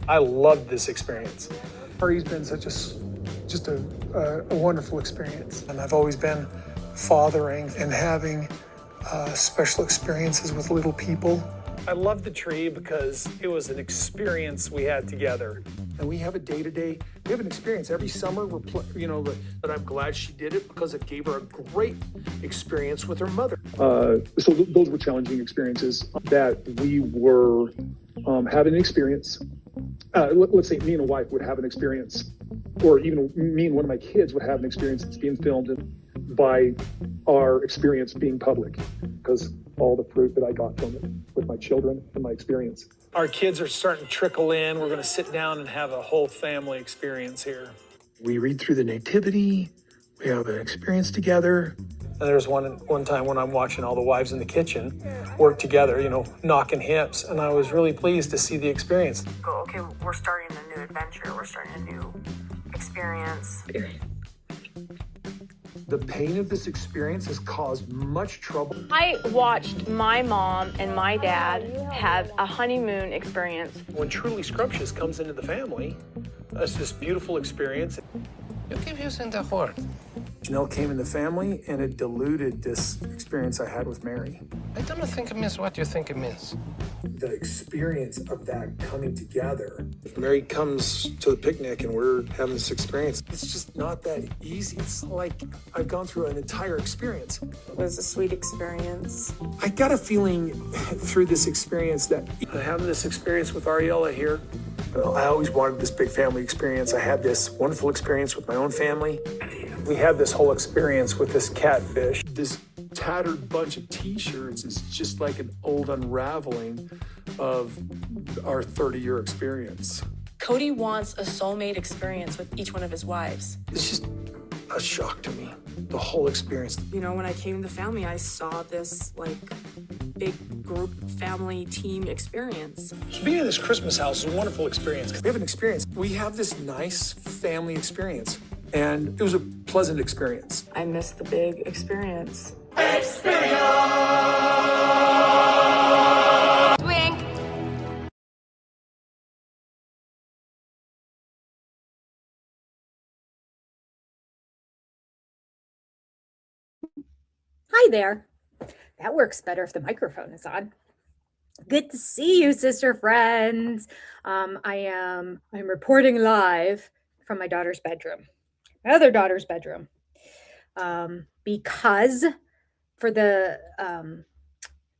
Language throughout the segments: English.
I loved this experience. Harry's been just a wonderful experience. And I've always been fathering and having special experiences with little people. I love the tree because it was an experience we had together. And we have a day-to-day, we have an experience every summer. But I'm glad she did it because it gave her a great experience with her mother. So those were challenging experiences that we were having an experience. Let's say me and a wife would have an experience, or even me and one of my kids would have an experience that's being filmed by our experience being public, because all the fruit that I got from it with my children and my experience. Our kids are starting to trickle in. We're going to sit down and have a whole family experience here. We read through the Nativity. We have an experience together. And there's one time when I'm watching all the wives in the kitchen work together, knocking hips. And I was really pleased to see the experience. Go, okay, we're starting a new adventure. We're starting a new experience. The pain of this experience has caused much trouble. I watched my mom and my dad have a honeymoon experience. When Truly Scrumptious comes into the family, it's this beautiful experience. You keep using the word. Janelle came in the family, and it diluted this experience I had with Mary. I don't think it means what you think it means. The experience of that coming together. If Mary comes to the picnic and we're having this experience, it's just not that easy. It's like I've gone through an entire experience. It was a sweet experience. I got a feeling through this experience that having this experience with Ariella here, I always wanted this big family experience. I had this wonderful experience with my own family. We had this whole experience with this catfish. This tattered bunch of t-shirts is just like an old unraveling of our 30-year experience. Cody wants a soulmate experience with each one of his wives. It's just a shock to me, the whole experience. When I came to the family, I saw this big group family team experience. So being in this Christmas house is a wonderful experience. We have an experience. We have this nice family experience, and it was a pleasant experience. I missed the big experience. Wink. Hi there. That works better if the microphone is on. Good to see you, sister friends. I'm reporting live from my daughter's bedroom, my other daughter's bedroom, because for the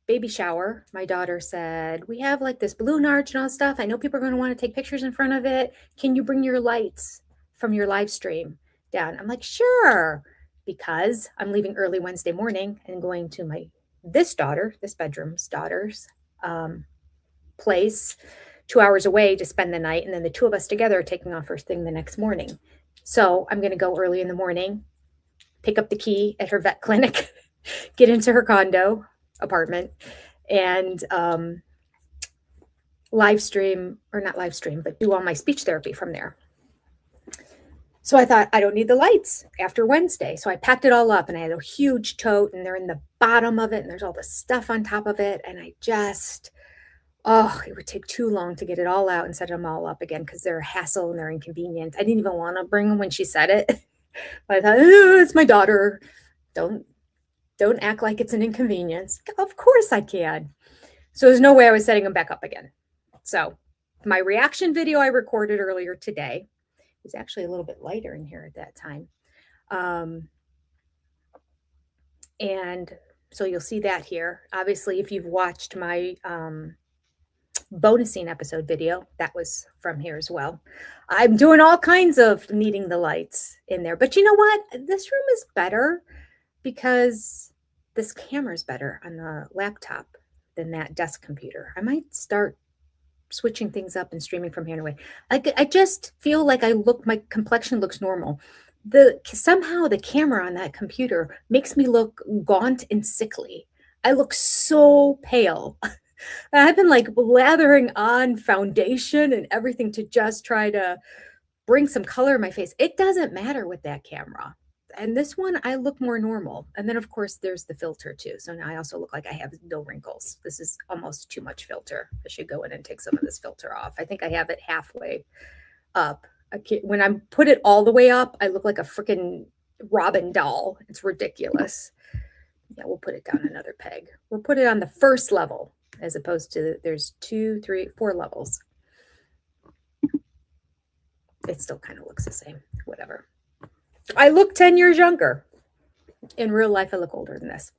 baby shower, my daughter said, we have this balloon arch and all stuff. I know people are going to want to take pictures in front of it. Can you bring your lights from your live stream down? I'm like, sure, because I'm leaving early Wednesday morning and going to this bedroom's daughter's place 2 hours away to spend the night. And then the two of us together are taking off first thing the next morning. So I'm going to go early in the morning, pick up the key at her vet clinic, get into her condo apartment, and do all my speech therapy from there. So I thought, I don't need the lights after Wednesday. So I packed it all up, and I had a huge tote, and they're in the bottom of it, and there's all this stuff on top of it. And it would take too long to get it all out and set them all up again because they're a hassle and they're inconvenient. I didn't even want to bring them when she said it. But I thought, it's my daughter. Don't act like it's an inconvenience. Of course I can. So there's no way I was setting them back up again. So my reaction video I recorded earlier today, it was actually a little bit lighter in here at that time. And so you'll see that here. Obviously, if you've watched my bonusing episode video, that was from here as well. I'm doing all kinds of needing the lights in there. But you know what? This room is better because this camera is better on the laptop than that desk computer. I might start switching things up and streaming from here anyway. I just feel like my complexion looks normal. Somehow the camera on that computer makes me look gaunt and sickly. I look so pale. I've been lathering on foundation and everything to just try to bring some color in my face. It doesn't matter with that camera. And this one, I look more normal. And then, of course, there's the filter too. So now I also look like I have no wrinkles. This is almost too much filter. I should go in and take some of this filter off. I think I have it halfway up. When I put it all the way up, I look like a freaking Robin doll. It's ridiculous. Yeah, we'll put it down another peg. We'll put it on the first level as opposed to there's 2, 3, 4 levels. It still kind of looks the same. Whatever. I look 10 years younger. In real life, I look older than this.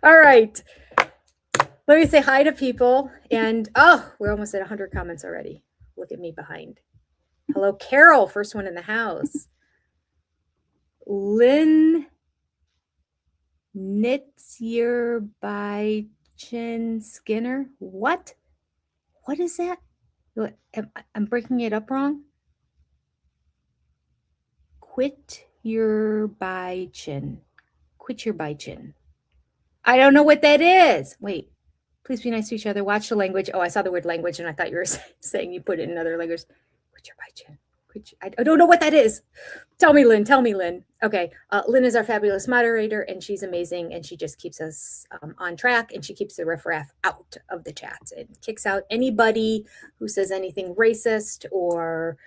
All right. Let me say hi to people. And oh, we're almost at 100 comments already. Look at me behind. Hello, Carol, first one in the house. Lynn Knits by Chin Skinner. What? What is that? I'm breaking it up wrong. Quit your bichin. Quit your bichin. I don't know what that is. Wait, please be nice to each other. Watch the language. Oh, I saw the word language and I thought you were saying you put it in another language. Quit your bichin. I don't know what that is. Tell me, Lynn. Tell me, Lynn. Okay. Lynn is our fabulous moderator and she's amazing and she just keeps us on track and she keeps the riffraff out of the chat and kicks out anybody who says anything racist or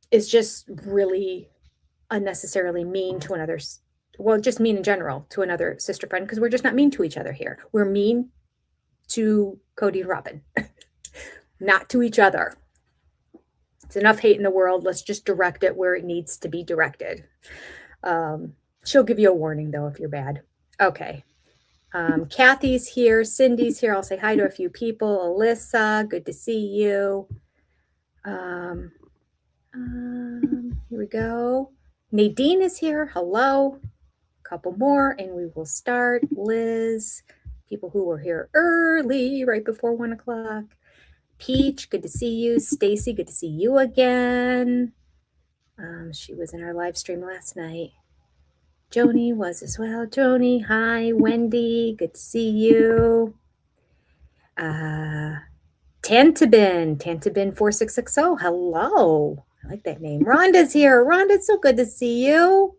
is just really unnecessarily mean to another, well, just mean in general to another sister friend because we're just not mean to each other here. We're mean to Cody and Robin, not to each other. It's enough hate in the world. Let's just direct it where it needs to be directed. She'll give you a warning, though, if you're bad. Okay. Kathy's here. Cindy's here. I'll say hi to a few people. Alyssa, good to see you. Here we go. Nadine is here. Hello. A couple more, and we will start. Liz, people who were here early, right before 1 o'clock. Peach, good to see you. Stacy, good to see you again. She was in our live stream last night. Joni was as well. Joni, hi. Wendy, good to see you. Tantabin 4660. Hello. I like that name. Rhonda's here. Rhonda, it's so good to see you.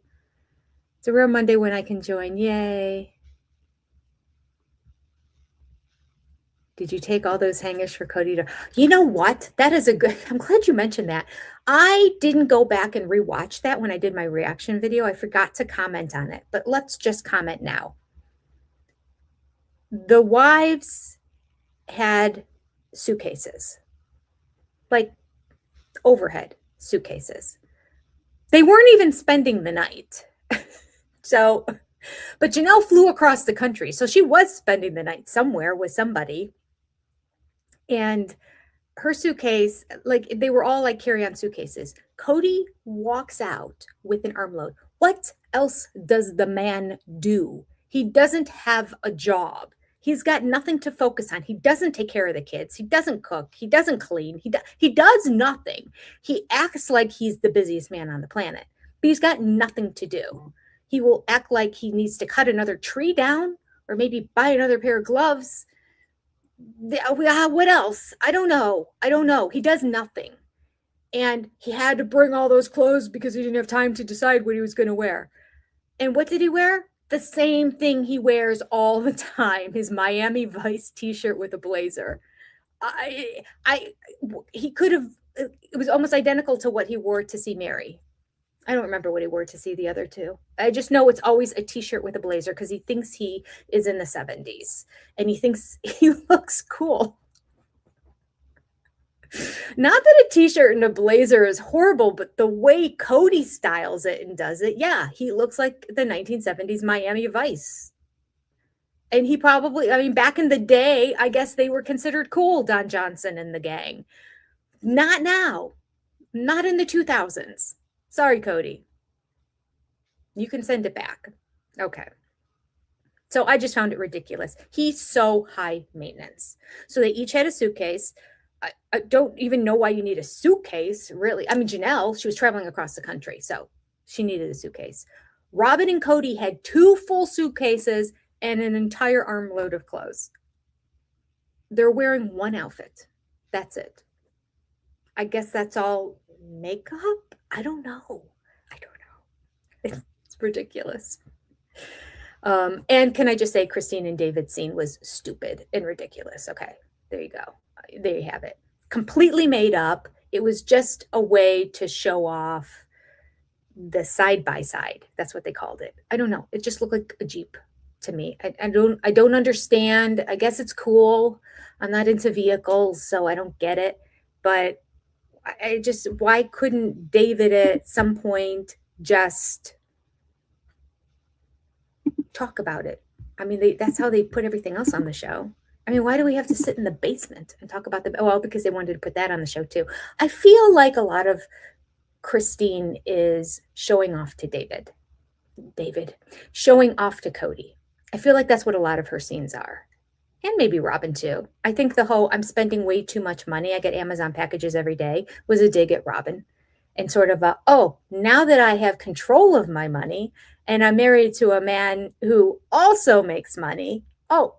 It's a rare Monday when I can join. Yay. Did you take all those hangers for Cody to? You know what? That is a good. I'm glad you mentioned that. I didn't go back and rewatch that when I did my reaction video. I forgot to comment on it, but let's just comment now. The wives had suitcases, like overhead suitcases. They weren't even spending the night. So, but Janelle flew across the country. So she was spending the night somewhere with somebody. And her suitcase, like they were all like carry-on suitcases. Cody walks out with an armload. What else does the man do? He doesn't have a job. He's got nothing to focus on. He doesn't take care of the kids. He doesn't cook. He doesn't clean. He does nothing. He acts like he's the busiest man on the planet, but he's got nothing to do. He will act like he needs to cut another tree down or maybe buy another pair of gloves. What else? I don't know. He does nothing. And he had to bring all those clothes because he didn't have time to decide what he was going to wear. And what did he wear? The same thing he wears all the time, his Miami Vice t-shirt with a blazer. He could have, it was almost identical to what he wore to see Mary. I don't remember what he wore to see the other two. I just know it's always a t-shirt with a blazer because he thinks he is in the 70s and he thinks he looks cool. Not that a t-shirt and a blazer is horrible, but the way Cody styles it and does it, yeah, he looks like the 1970s Miami Vice. And he probably, I mean, back in the day, I guess they were considered cool, Don Johnson and the gang. Not now. Not in the 2000s. Sorry, Cody. You can send it back. Okay. So I just found it ridiculous. He's so high maintenance. So they each had a suitcase. I don't even know why you need a suitcase, really. I mean, Janelle, she was traveling across the country, so she needed a suitcase. Robin and Cody had 2 full suitcases and an entire armload of clothes. They're wearing one outfit. That's it. I guess that's all makeup. I don't know. It's ridiculous. And can I just say, Christine and David's scene was stupid and ridiculous. Okay, there you go. There you have it. Completely made up. It was just a way to show off the side by side. That's what they called it. I don't know. It just looked like a Jeep to me. I don't understand. I guess it's cool. I'm not into vehicles, so I don't get it. But I just, why couldn't David at some point just talk about it? I mean, that's how they put everything else on the show. I mean, why do we have to sit in the basement and talk about well, because they wanted to put that on the show too. I feel like a lot of Christine is showing off to David, showing off to Cody. I feel like that's what a lot of her scenes are. And maybe Robin too. I think the whole I'm spending way too much money, I get Amazon packages every day, was a dig at Robin. And sort of now that I have control of my money and I'm married to a man who also makes money,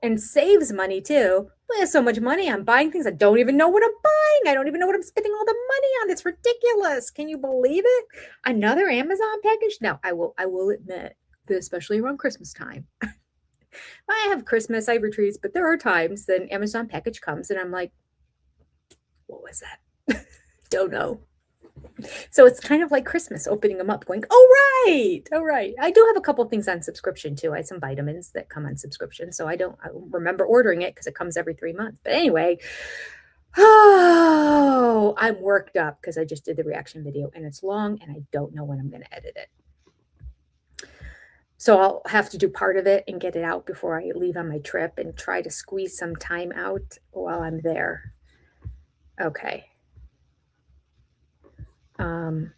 and saves money too. I have so much money, I'm buying things I don't even know what I'm buying. I don't even know what I'm spending all the money on. It's ridiculous. Can you believe it? Another Amazon package? Now, I will admit that especially around Christmas time. I have Christmas, I have retreats, but there are times that an Amazon package comes and I'm like, what was that? Don't know. So it's kind of like Christmas, opening them up, going, oh, right. I do have a couple things on subscription too. I have some vitamins that come on subscription. So I remember ordering it because it comes every 3 months. But anyway, I'm worked up because I just did the reaction video and it's long and I don't know when I'm going to edit it. So I'll have to do part of it and get it out before I leave on my trip and try to squeeze some time out while I'm there. Okay. I'm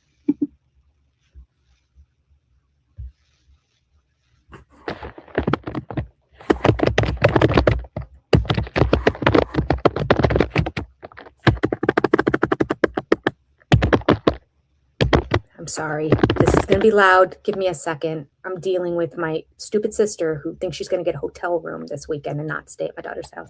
sorry. This is going to be loud. Give me a second. I'm dealing with my stupid sister who thinks she's going to get a hotel room this weekend and not stay at my daughter's house.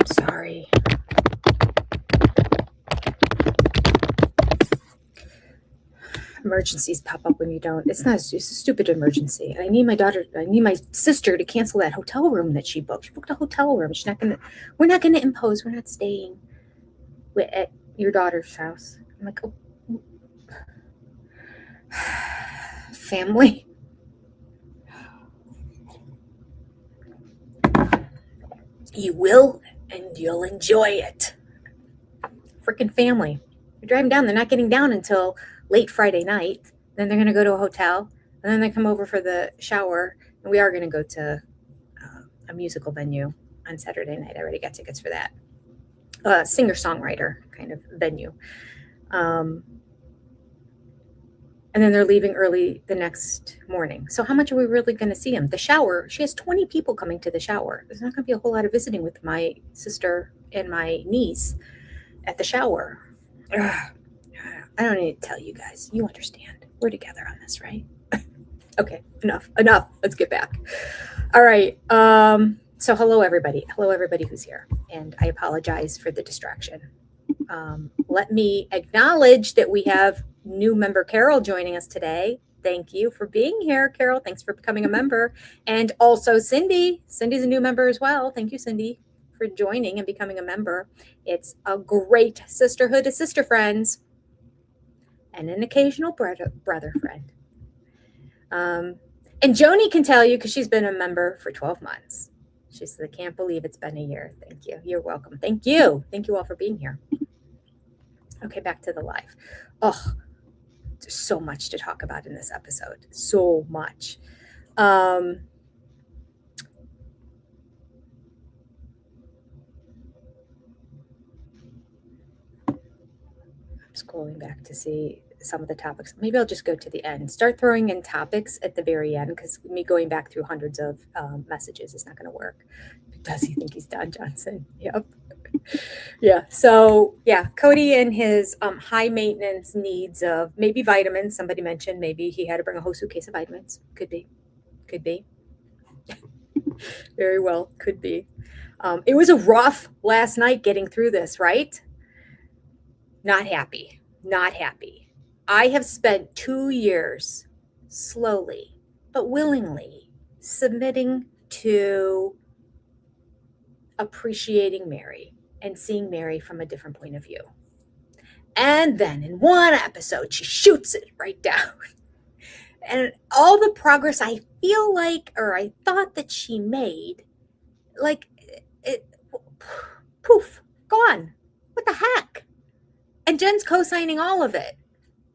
Sorry. Emergencies pop up when you don't. It's a stupid emergency. I need my sister to cancel that hotel room that she booked. She booked a hotel room. We're not gonna impose. We're not staying at your daughter's house. I'm like, family. You will, and you'll enjoy it. Freaking family. They're driving down. They're not getting down until late Friday night. Then they're going to go to a hotel. And then they come over for the shower. And we are going to go to a musical venue on Saturday night. I already got tickets for that. Singer-songwriter kind of venue. And then they're leaving early the next morning. So how much are we really going to see them? The shower, she has 20 people coming to the shower. There's not going to be a whole lot of visiting with my sister and my niece at the shower. Ugh. I don't need to tell you guys. You understand. We're together on this, right? Okay, enough. Let's get back. All right. So hello, everybody. Hello, everybody who's here. And I apologize for the distraction. Let me acknowledge that we have new member Carol joining us today. Thank you for being here, Carol. Thanks for becoming a member. And also Cindy. Cindy's a new member as well. Thank you, Cindy, for joining and becoming a member. It's a great sisterhood of sister friends and an occasional brother friend. And Joni can tell you because she's been a member for 12 months. She says, I can't believe it's been a year. Thank you. You're welcome. Thank you. Thank you all for being here. Okay, back to the live. Oh, there's so much to talk about in this episode. So much. I'm scrolling back to see some of the topics. Maybe I'll just go to the end. Start throwing in topics at the very end because me going back through hundreds of messages is not going to work. Does he think he's done, Johnson? Yep. Yeah. So yeah, Cody and his high maintenance needs of maybe vitamins. Somebody mentioned maybe he had to bring a whole suitcase of vitamins. Could be. Very well, could be. It was a rough last night getting through this, right? Not happy. I have spent 2 years slowly but willingly submitting to appreciating Mary and seeing Mary from a different point of view. And then in one episode, she shoots it right down. And all the progress I feel like, or I thought that she made, like, it, poof, gone. What the heck? And Jen's co-signing all of it.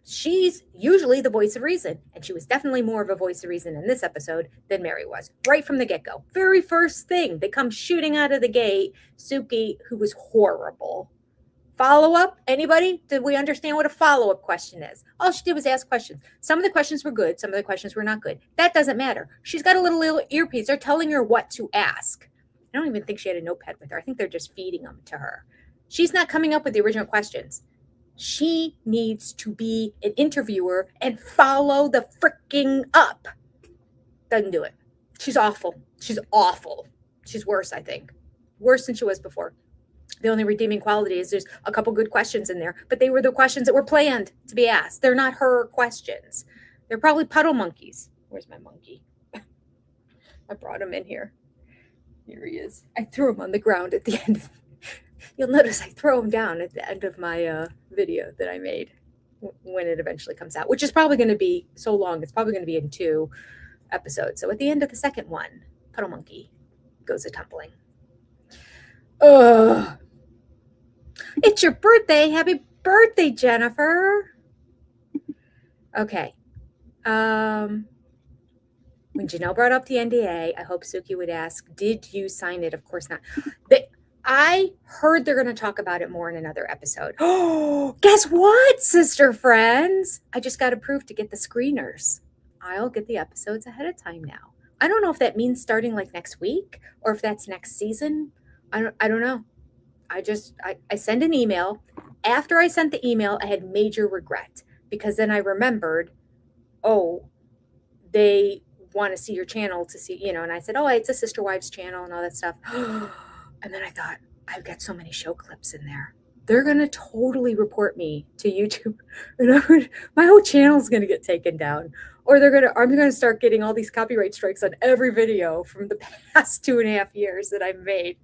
She's usually the voice of reason, and she was definitely more of a voice of reason in this episode than Mary was, right from the get-go. Very first thing, they come shooting out of the gate, Suki, who was horrible. Follow-up? Anybody? Did we understand what a follow-up question is? All she did was ask questions. Some of the questions were good, some of the questions were not good. That doesn't matter. She's got a little earpiece. They're telling her what to ask. I don't even think she had a notepad with her. I think they're just feeding them to her. She's not coming up with the original questions. She needs to be an interviewer and follow the freaking up. Doesn't do it. She's awful. She's worse, I think. Worse than she was before. The only redeeming quality is there's a couple good questions in there, but they were the questions that were planned to be asked. They're not her questions. They're probably puddle monkeys. Where's my monkey? I brought him in here. Here he is. I threw him on the ground at the end. You'll notice I throw him down at the end of my video that I made when it eventually comes out, which is probably going to be so long. It's probably going to be in 2 episodes. So at the end of the second one, Puddle Monkey goes a-tumbling. Ugh. It's your birthday. Happy birthday, Jennifer. Okay. When Janelle brought up the NDA, I hope Suki would ask, did you sign it? Of course not. I heard they're going to talk about it more in another episode. Oh, guess what, sister friends? I just got approved to get the screeners. I'll get the episodes ahead of time now. I don't know if that means starting like next week or if that's next season. I don't know. I sent an email. After I sent the email, I had major regret because then I remembered, oh, they want to see your channel to see, and I said, oh, it's a Sister Wives channel and all that stuff. And then I thought, I've got so many show clips in there. They're going to totally report me to YouTube. And my whole channel is going to get taken down. Or I'm going to start getting all these copyright strikes on every video from the past 2.5 years that I've made.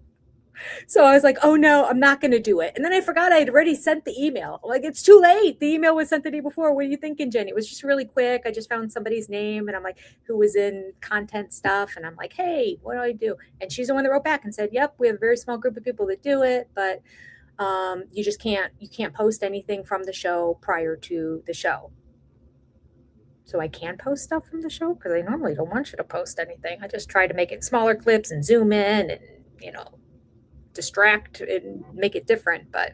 So I was like, oh no, I'm not going to do it. And then I forgot I had already sent the email. Like, it's too late. The email was sent the day before. What are you thinking, Jenny? It was just really quick. I just found somebody's name and I'm like, who was in content stuff. And I'm like, hey, what do I do? And she's the one that wrote back and said, yep, we have a very small group of people that do it, but you can't post anything from the show prior to the show. So I can post stuff from the show because I normally don't want you to post anything. I just try to make it smaller clips and zoom in and, distract and make it different. But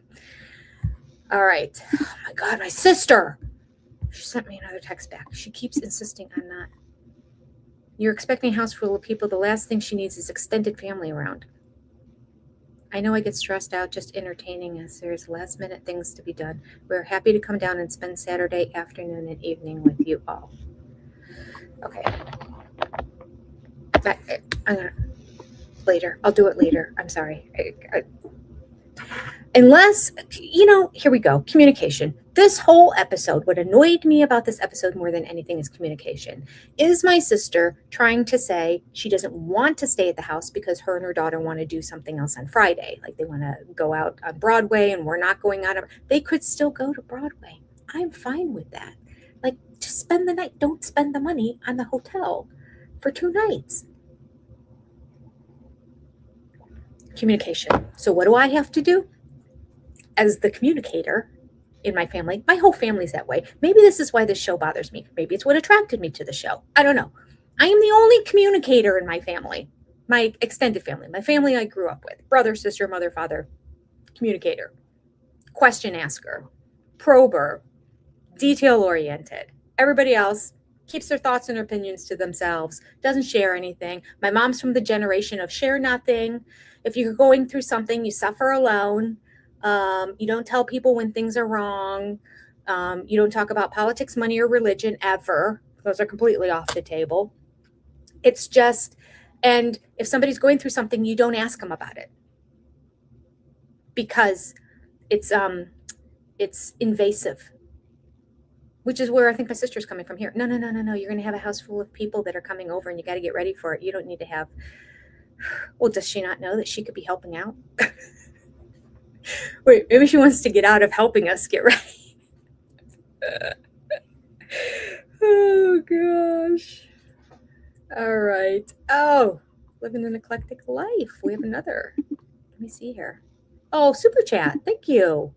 all right. Oh my God, my sister. She sent me another text back. She keeps insisting on not. You're expecting a house full of people. The last thing she needs is extended family around. I know I get stressed out just entertaining us. There's last minute things to be done. We're happy to come down and spend Saturday afternoon and evening with you all. Okay. I'm gonna later. I'll do it later. I'm sorry. Unless, here we go. Communication. This whole episode, what annoyed me about this episode more than anything is communication. Is my sister trying to say she doesn't want to stay at the house because her and her daughter want to do something else on Friday? Like they want to go out on Broadway and we're not going out. They could still go to Broadway. I'm fine with that. Like, just spend the night. Don't spend the money on the hotel. for 2 nights. Communication. So what do I have to do? As the communicator in my family, my whole family's that way. Maybe this is why this show bothers me. Maybe it's what attracted me to the show. I don't know. I am the only communicator in my family, my extended family, my family I grew up with, brother, sister, mother, father, communicator, question asker, prober, detail oriented. Everybody else keeps their thoughts and opinions to themselves, doesn't share anything. My mom's from the generation of share nothing. If you're going through something, you suffer alone. You don't tell people when things are wrong. You don't talk about politics, money, or religion ever. Those are completely off the table. It's just, and if somebody's going through something, you don't ask them about it because it's invasive, which is where I think my sister's coming from here. No. You're going to have a house full of people that are coming over and you got to get ready for it. You don't need to have, well, does she not know that she could be helping out? Wait, maybe she wants to get out of helping us get ready. Oh, gosh. All right. Oh, living an eclectic life. We have another. Let me see here. Oh, super chat. Thank you.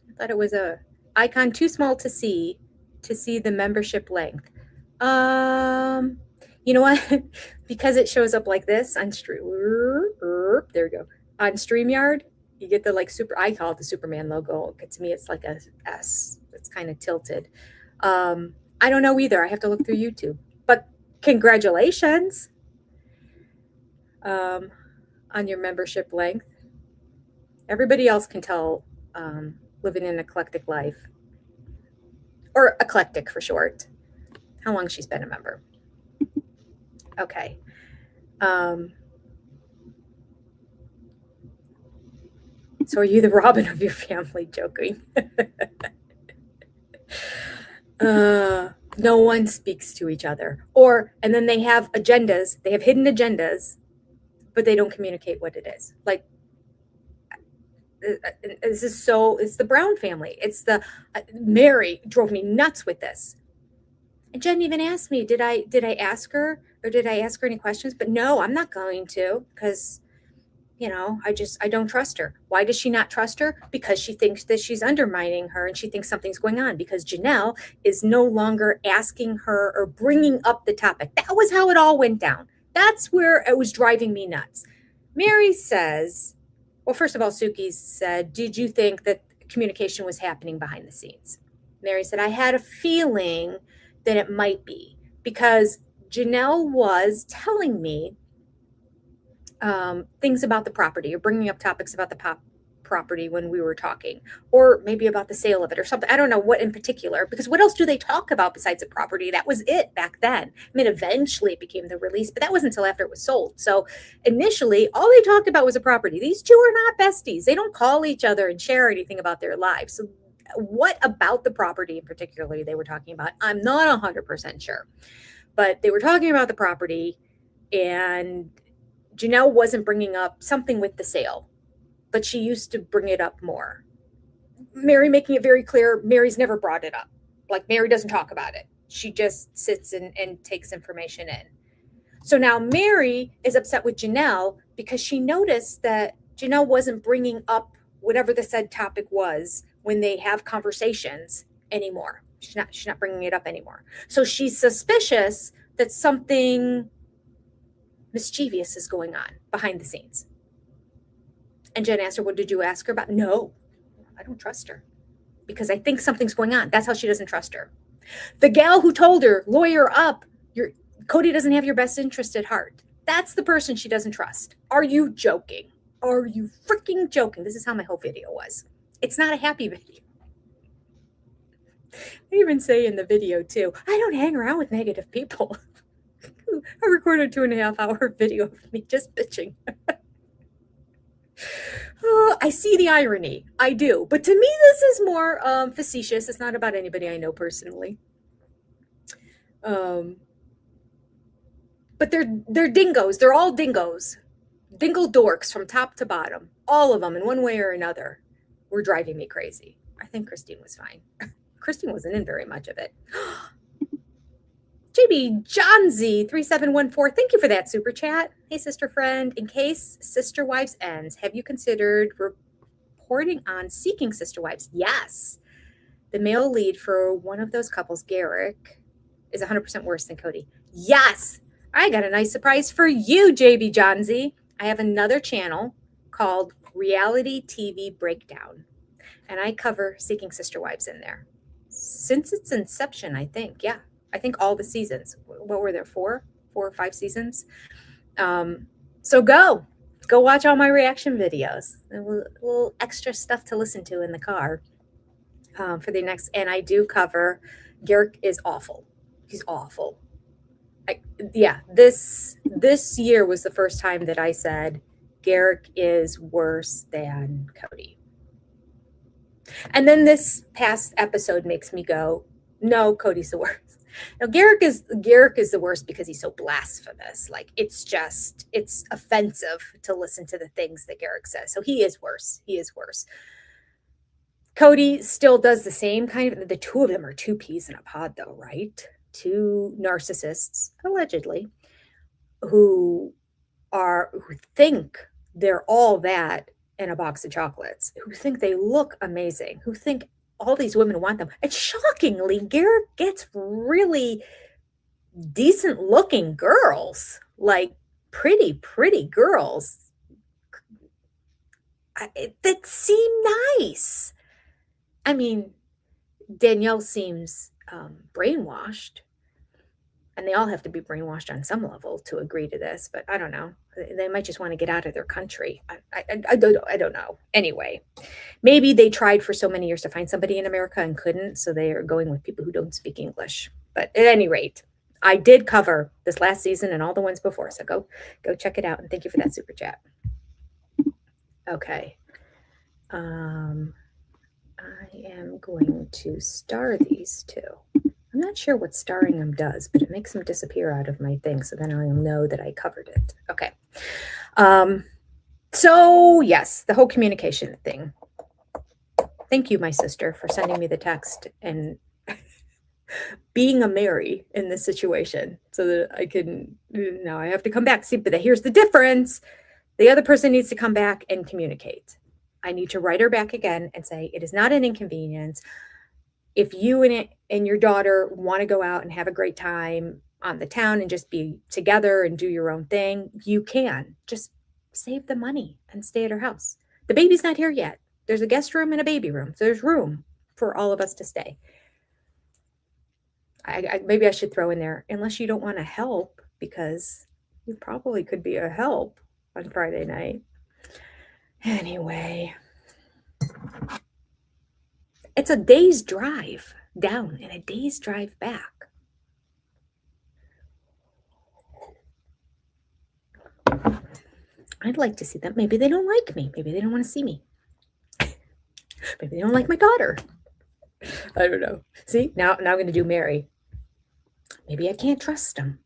I thought it was a icon too small to see the membership length. You know what? Because it shows up like this on there we go. On StreamYard, you get the like super, I call it the Superman logo. To me, it's like a S. It's kind of tilted. I don't know either. I have to look through YouTube. But congratulations on your membership length. Everybody else can tell living an eclectic life, or eclectic for short, how long she's been a member. Okay. So are you the Robin of your family? Joking. No one speaks to each other. And then they have agendas. They have hidden agendas, but they don't communicate what it is. Like, this is so, it's the Brown family. It's the, Mary drove me nuts with this. And Jen even asked me, did I ask her, or did I ask her any questions? But no, I'm not going to, because, I don't trust her. Why does she not trust her? Because she thinks that she's undermining her and she thinks something's going on, because Janelle is no longer asking her or bringing up the topic. That was how it all went down. That's where it was driving me nuts. Mary says, well, first of all, Suki said, did you think that communication was happening behind the scenes? Mary said, I had a feeling that it might be, because Janelle was telling me things about the property, or bringing up topics about the property when we were talking, or maybe about the sale of it or something. I don't know what in particular, because what else do they talk about besides the property? That was it back then. I mean, eventually it became the release, but that wasn't until after it was sold. So initially, all they talked about was a property. These two are not besties. They don't call each other and share anything about their lives. So what about the property in particular they were talking about? I'm not 100% sure, but they were talking about the property, and Janelle wasn't bringing up something with the sale, but she used to bring it up more. Mary making it very clear, Mary's never brought it up. Like, Mary doesn't talk about it. She just sits and takes information in. So now Mary is upset with Janelle because she noticed that Janelle wasn't bringing up whatever the said topic was when they have conversations anymore. She's not bringing it up anymore. So she's suspicious that something mischievous is going on behind the scenes. And Jen asked her, what did you ask her about? No, I don't trust her because I think something's going on. That's how she doesn't trust her. The gal who told her, lawyer up, Cody doesn't have your best interest at heart. That's the person she doesn't trust. Are you joking? Are you freaking joking? This is how my whole video was. It's not a happy video. I even say in the video too, I don't hang around with negative people. I recorded a 2.5-hour video of me just bitching. I see the irony. I do. But to me, this is more facetious. It's not about anybody I know personally. But they're dingoes. They're all dingoes. Dingle dorks from top to bottom. All of them in one way or another were driving me crazy. I think Christine was fine. Christine wasn't in very much of it. JB Johnsy 3714. Thank you for that super chat. Hey, sister friend. In case Sister Wives ends, have you considered reporting on Seeking Sister Wives? Yes. The male lead for one of those couples, Garrick, is 100% worse than Cody. Yes. I got a nice surprise for you, JB Johnsy. I have another channel called Reality TV Breakdown, and I cover Seeking Sister Wives in there. Since its inception, I think. Yeah. I think all the seasons. What were there? 4 or 5 seasons? So go watch all my reaction videos. A little extra stuff to listen to in the car for the next. And I do cover. Garrick is awful. He's awful. This year was the first time that I said Garrick is worse than Cody. And then this past episode makes me go, no, Cody's the worst. Now Garrick is the worst because he's so blasphemous. Like it's offensive to listen to the things that Garrick says. So he is worse. Cody still does the same kind of, the two of them are 2 peas in a pod though, right? 2 narcissists, allegedly, who think they're all that in a box of chocolates, who think they look amazing, who think all these women want them. And shockingly, Garrick gets really decent looking girls, like pretty girls that seem nice. I mean, Danielle seems brainwashed, and they all have to be brainwashed on some level to agree to this, but I don't know. They might just want to get out of their country. I don't know. Anyway, maybe they tried for so many years to find somebody in America and couldn't, so they are going with people who don't speak English. But at any rate, I did cover this last season and all the ones before, so go check it out, and thank you for that super chat. Okay. I am going to star these 2. I'm not sure what starring them does, but it makes them disappear out of my thing, so then I'll know that I covered it. Okay. So yes, the whole communication thing. Thank you, my sister, for sending me the text and being a Mary in this situation so that I can, now I have to come back. See, but here's the difference. The other person needs to come back and communicate. I need to write her back again and say, it is not an inconvenience. If you and your daughter want to go out and have a great time on the town and just be together and do your own thing, you can. Just save the money and stay at her house. The baby's not here yet. There's a guest room and a baby room. So there's room for all of us to stay. Maybe I should throw in there, unless you don't want to help, because you probably could be a help on Friday night. Anyway, it's a day's drive down and a day's drive back. I'd like to see them. Maybe they don't like me. Maybe they don't want to see me. Maybe they don't like my daughter. I don't know. See, now I'm going to do Mary. Maybe I can't trust them.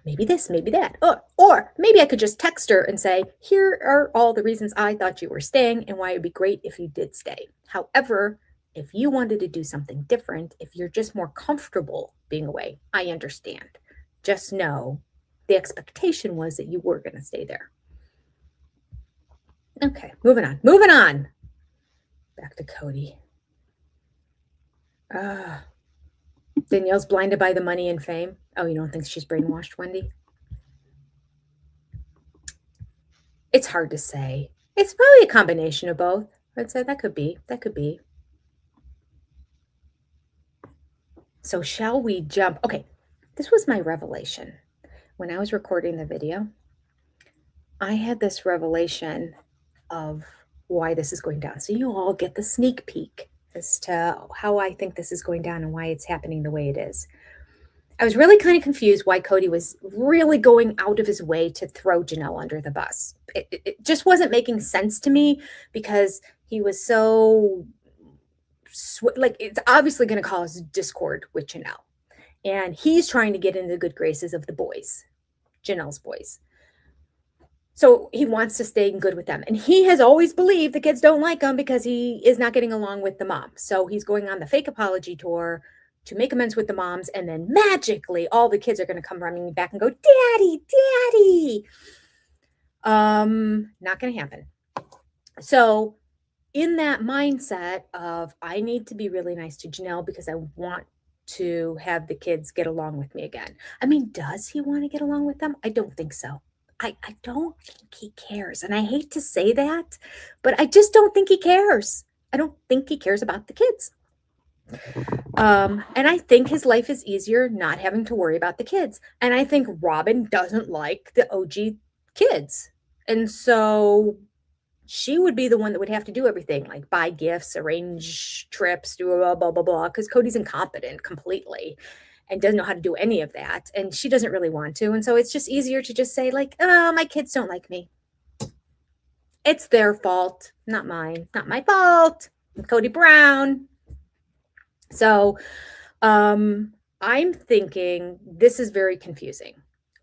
Maybe this, maybe that. Or maybe I could just text her and say, here are all the reasons I thought you were staying and why it would be great if you did stay. However, if you wanted to do something different, if you're just more comfortable being away, I understand. Just know the expectation was that you were going to stay there. Okay, moving on. Back to Cody. Danielle's blinded by the money and fame. Oh, you don't think she's brainwashed, Wendy? It's hard to say. It's probably a combination of both. I'd say that could be. So shall we jump? Okay, this was my revelation. When I was recording the video, I had this revelation of why this is going down. So you all get the sneak peek as to how I think this is going down and why it's happening the way it is. I was really kind of confused why Cody was really going out of his way to throw Janelle under the bus. It just wasn't making sense to me, because he was so, like, it's obviously going to cause discord with Janelle. And he's trying to get into the good graces of the boys, Janelle's boys. So he wants to stay in good with them. And he has always believed the kids don't like him because he is not getting along with the mom. So he's going on the fake apology tour to make amends with the moms, and then magically all the kids are going to come running back and go, Daddy, Daddy. Not going to happen. So in that mindset of, I need to be really nice to Janelle because I want to have the kids get along with me again. I mean, does he want to get along with them? I don't think so. I don't think he cares. And I hate to say that, but I just don't think he cares. I don't think he cares about the kids. And I think his life is easier not having to worry about the kids. And I think Robin doesn't like the OG kids. And so she would be the one that would have to do everything, like buy gifts, arrange trips, do blah, blah, blah, blah, because Cody's incompetent completely and doesn't know how to do any of that. And she doesn't really want to. And so it's just easier to just say, like, oh, my kids don't like me. It's their fault, not mine. Not my fault. I'm Cody Brown. So I'm thinking this is very confusing.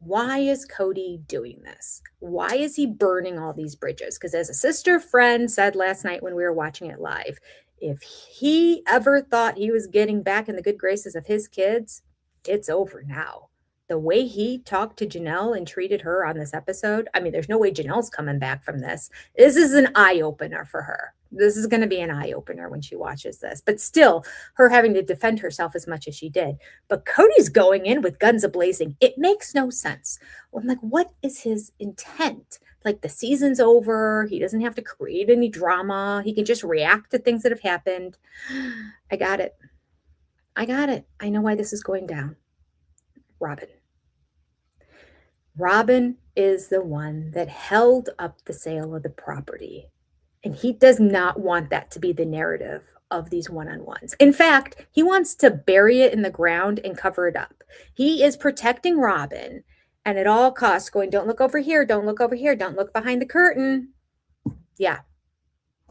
Why is Cody doing this? Why is he burning all these bridges? Because as a sister friend said last night when we were watching it live, if he ever thought he was getting back in the good graces of his kids, it's over now. The way he talked to Janelle and treated her on this episode, I mean, there's no way Janelle's coming back from this. This is an eye-opener for her. This is going to be an eye-opener when she watches this. But still, her having to defend herself as much as she did. But Cody's going in with guns a-blazing. It makes no sense. I'm like, what is his intent? Like, the season's over. He doesn't have to create any drama. He can just react to things that have happened. I got it. I know why this is going down. Robin is the one that held up the sale of the property. And he does not want that to be the narrative of these one-on-ones. In fact, he wants to bury it in the ground and cover it up. He is protecting Robin and at all costs going, don't look over here, don't look over here, don't look behind the curtain. Yeah,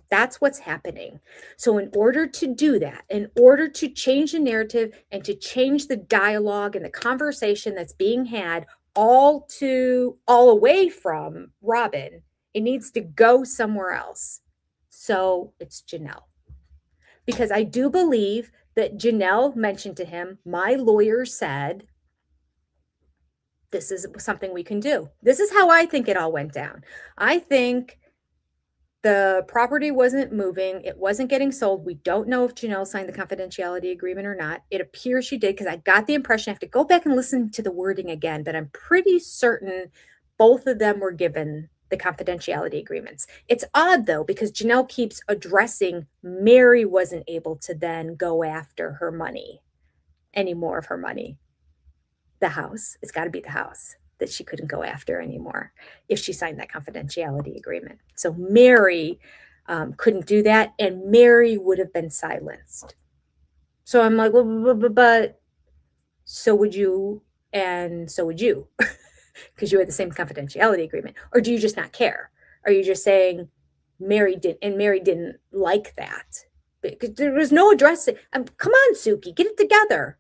that's what's happening. So in order to do that, in order to change the narrative and to change the dialogue and the conversation that's being had all away from Robin, it needs to go somewhere else. So it's Janelle. Because I do believe that Janelle mentioned to him, my lawyer said, this is something we can do. This is how I think it all went down. I think the property wasn't moving. It wasn't getting sold. We don't know if Janelle signed the confidentiality agreement or not. It appears she did because I got the impression, I have to go back and listen to the wording again, but I'm pretty certain both of them were given the confidentiality agreements. It's odd though, because Janelle keeps addressing Mary wasn't able to then go after her money, any more of her money. The house, it's got to be the house that she couldn't go after anymore if she signed that confidentiality agreement. So Mary couldn't do that, and Mary would have been silenced. So I'm like, well, but so would you, and so would you, because you had the same confidentiality agreement. Or do you just not care? Are you just saying Mary didn't like that? Because there was no addressing. Come on, Suki, get it together.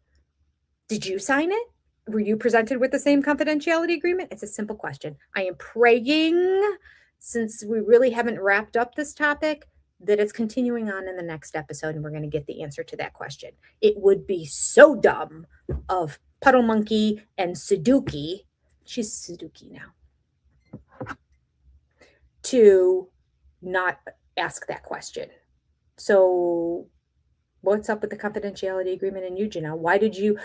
Did you sign it? Were you presented with the same confidentiality agreement? It's a simple question. I am praying, since we really haven't wrapped up this topic, that it's continuing on in the next episode and we're going to get the answer to that question. It would be so dumb of Puddle Monkey and Sudoku, she's Sudoku now, to not ask that question. So what's up with the confidentiality agreement in you, Janelle? Why did you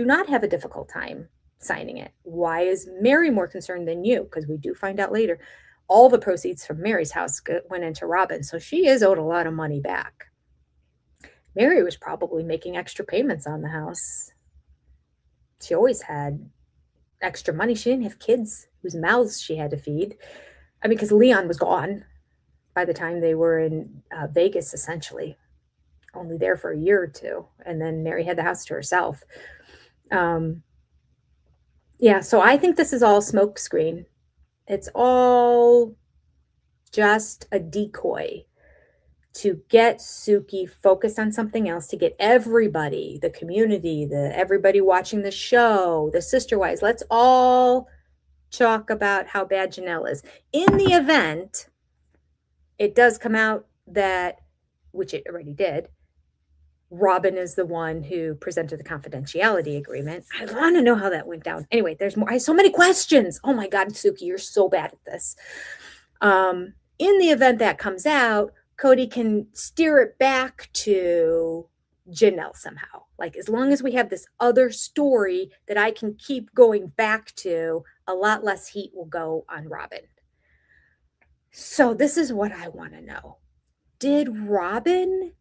not have a difficult time signing it? Why is Mary more concerned than you? Because we do find out later, all the proceeds from Mary's house went into Robin. So she is owed a lot of money back. Mary was probably making extra payments on the house. She always had extra money. She didn't have kids whose mouths she had to feed. I mean, because Leon was gone by the time they were in Vegas, essentially. Only there for a year or two. And then Mary had the house to herself. So I think this is all smoke screen. It's all just a decoy to get Suki focused on something else, to get everybody, the community, everybody watching the show, the sister wives, let's all talk about how bad Janelle is. In the event it does come out that, which it already did, Robin is the one who presented the confidentiality agreement. I want to know how that went down. Anyway, there's more. I have so many questions. Oh my God, Suki, you're so bad at this. In the event that comes out, Cody can steer it back to Janelle somehow. Like, as long as we have this other story that I can keep going back to, a lot less heat will go on Robin. So this is what I want to know. Did Robin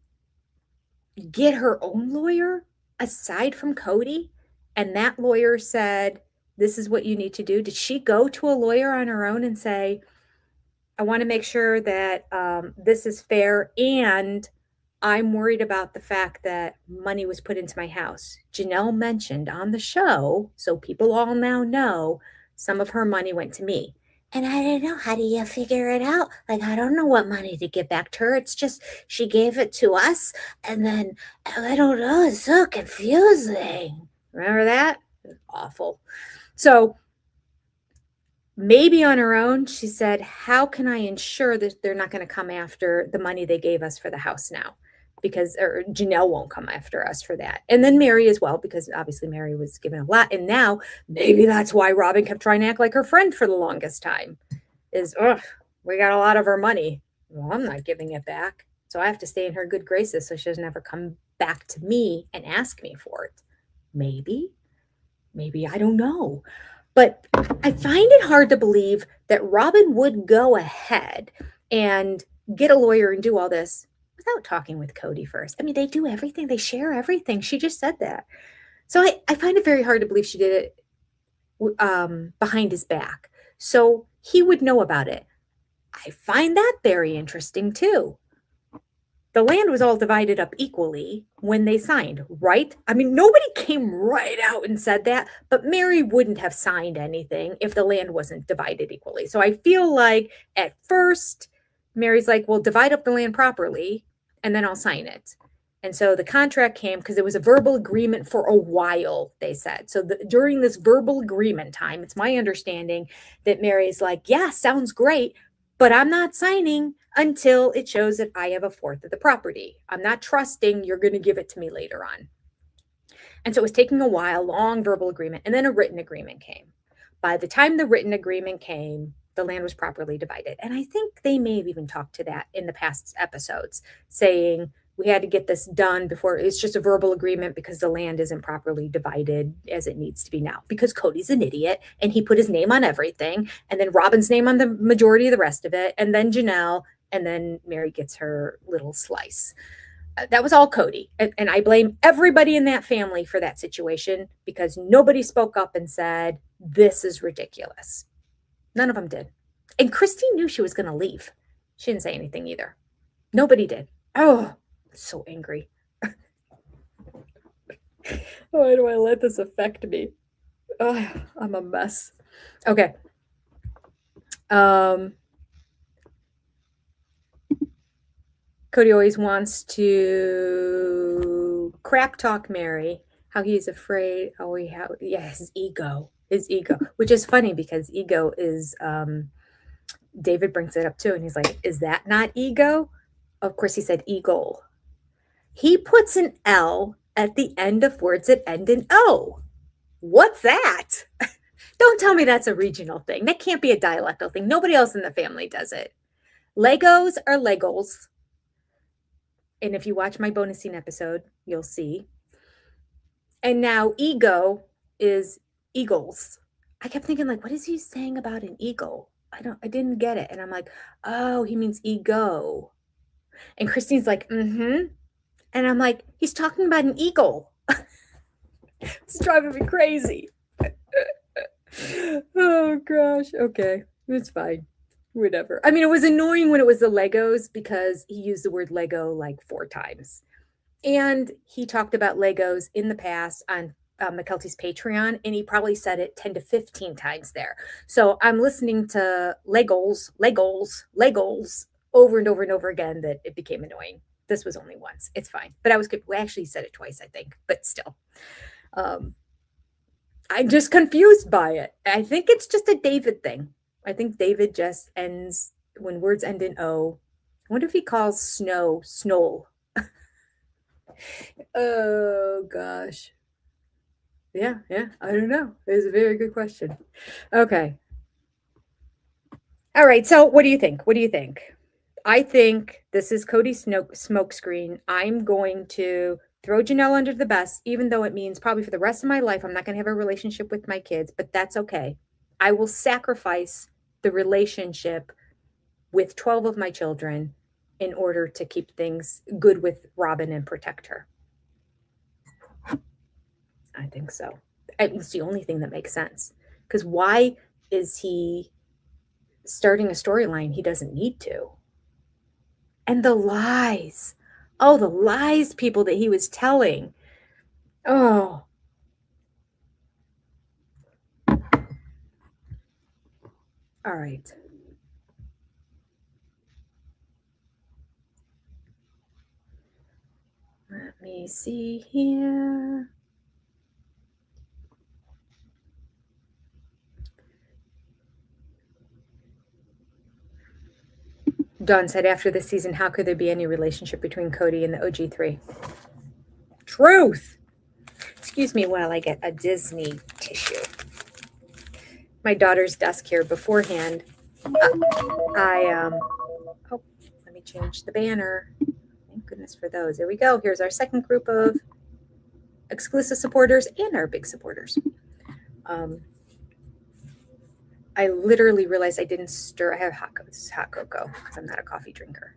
get her own lawyer aside from Cody? And that lawyer said, this is what you need to do. Did she go to a lawyer on her own and say, I want to make sure that this is fair, and I'm worried about the fact that money was put into my house. Janelle mentioned on the show, so people all now know, some of her money went to me. And I didn't know, how do you figure it out? Like, I don't know what money to give back to her. It's just she gave it to us, and then I don't know. It's so confusing. Remember that? It was awful. So maybe on her own, she said, how can I ensure that they're not going to come after the money they gave us for the house now? Because Janelle won't come after us for that. And then Mary as well, because obviously Mary was given a lot. And now maybe that's why Robin kept trying to act like her friend for the longest time. Is, we got a lot of her money. Well, I'm not giving it back. So I have to stay in her good graces so she doesn't ever come back to me and ask me for it. Maybe, I don't know. But I find it hard to believe that Robin would go ahead and get a lawyer and do all this without talking with Cody first. I mean, they do everything. They share everything. She just said that. So I find it very hard to believe she did it behind his back. So he would know about it. I find that very interesting too. The land was all divided up equally when they signed, right? I mean, nobody came right out and said that, but Mary wouldn't have signed anything if the land wasn't divided equally. So I feel like at first, Mary's like, well, divide up the land properly, and then I'll sign it. And so the contract came because it was a verbal agreement for a while, they said. So during this verbal agreement time, it's my understanding that Mary's like, yeah, sounds great, but I'm not signing until it shows that I have a fourth of the property. I'm not trusting you're going to give it to me later on. And so it was taking a while, long verbal agreement, and then a written agreement came. By the time the written agreement came, the land was properly divided. And I think they may have even talked to that in the past episodes, saying we had to get this done before. It's just a verbal agreement because the land isn't properly divided as it needs to be now, because Cody's an idiot and he put his name on everything, and then Robin's name on the majority of the rest of it, and then Janelle, and then Mary gets her little slice. That was all Cody. And I blame everybody in that family for that situation, because nobody spoke up and said, this is ridiculous. None of them did. And Christine knew she was going to leave. She didn't say anything either. Nobody did. Oh, I'm so angry. Why do I let this affect me? Oh, I'm a mess. Okay. Cody always wants to crap talk Mary, how he's afraid. His ego, which is funny because ego is, David brings it up too. And he's like, is that not ego? Of course, he said eagle. He puts an L at the end of words that end in O. What's that? Don't tell me that's a regional thing. That can't be a dialectal thing. Nobody else in the family does it. Legos are Legos. And if you watch my bonus scene episode, you'll see. And now ego is eagles. I kept thinking, like, what is he saying about an eagle? I didn't get it. And I'm like, oh, he means ego. And Christine's like, mm-hmm. And I'm like, he's talking about an eagle. It's driving me crazy. Oh, gosh. Okay. It's fine. Whatever. I mean, it was annoying when it was the Legos because he used the word Lego like 4 times. And he talked about Legos in the past on McKelty's Patreon, and he probably said it 10 to 15 times there. So I'm listening to Legos over and over and over again that it became annoying. This was only once. It's fine. But I was good. We actually said it twice, I think, but still. I'm just confused by it. I think it's just a David thing. I think David just ends, when words end in O. I wonder if he calls snow, snow. Oh gosh. Yeah, I don't know. It's a very good question. Okay. All right. So what do you think? What do you think? I think this is Cody's smoke screen. I'm going to throw Janelle under the bus, even though it means probably for the rest of my life, I'm not going to have a relationship with my kids, but that's okay. I will sacrifice the relationship with 12 of my children in order to keep things good with Robin and protect her. I think so. It's the only thing that makes sense. Because why is he starting a storyline he doesn't need to? And the lies. Oh, the lies, people, that he was telling. Oh. All right. Let me see here. Dawn said, after this season, how could there be any relationship between Cody and the OG3? Truth. Excuse me while I get a Disney tissue. My daughter's desk here beforehand. Oh, let me change the banner. Thank goodness for those. There we go. Here's our second group of exclusive supporters and our big supporters. I literally realized I didn't stir. I have hot cocoa because I'm not a coffee drinker.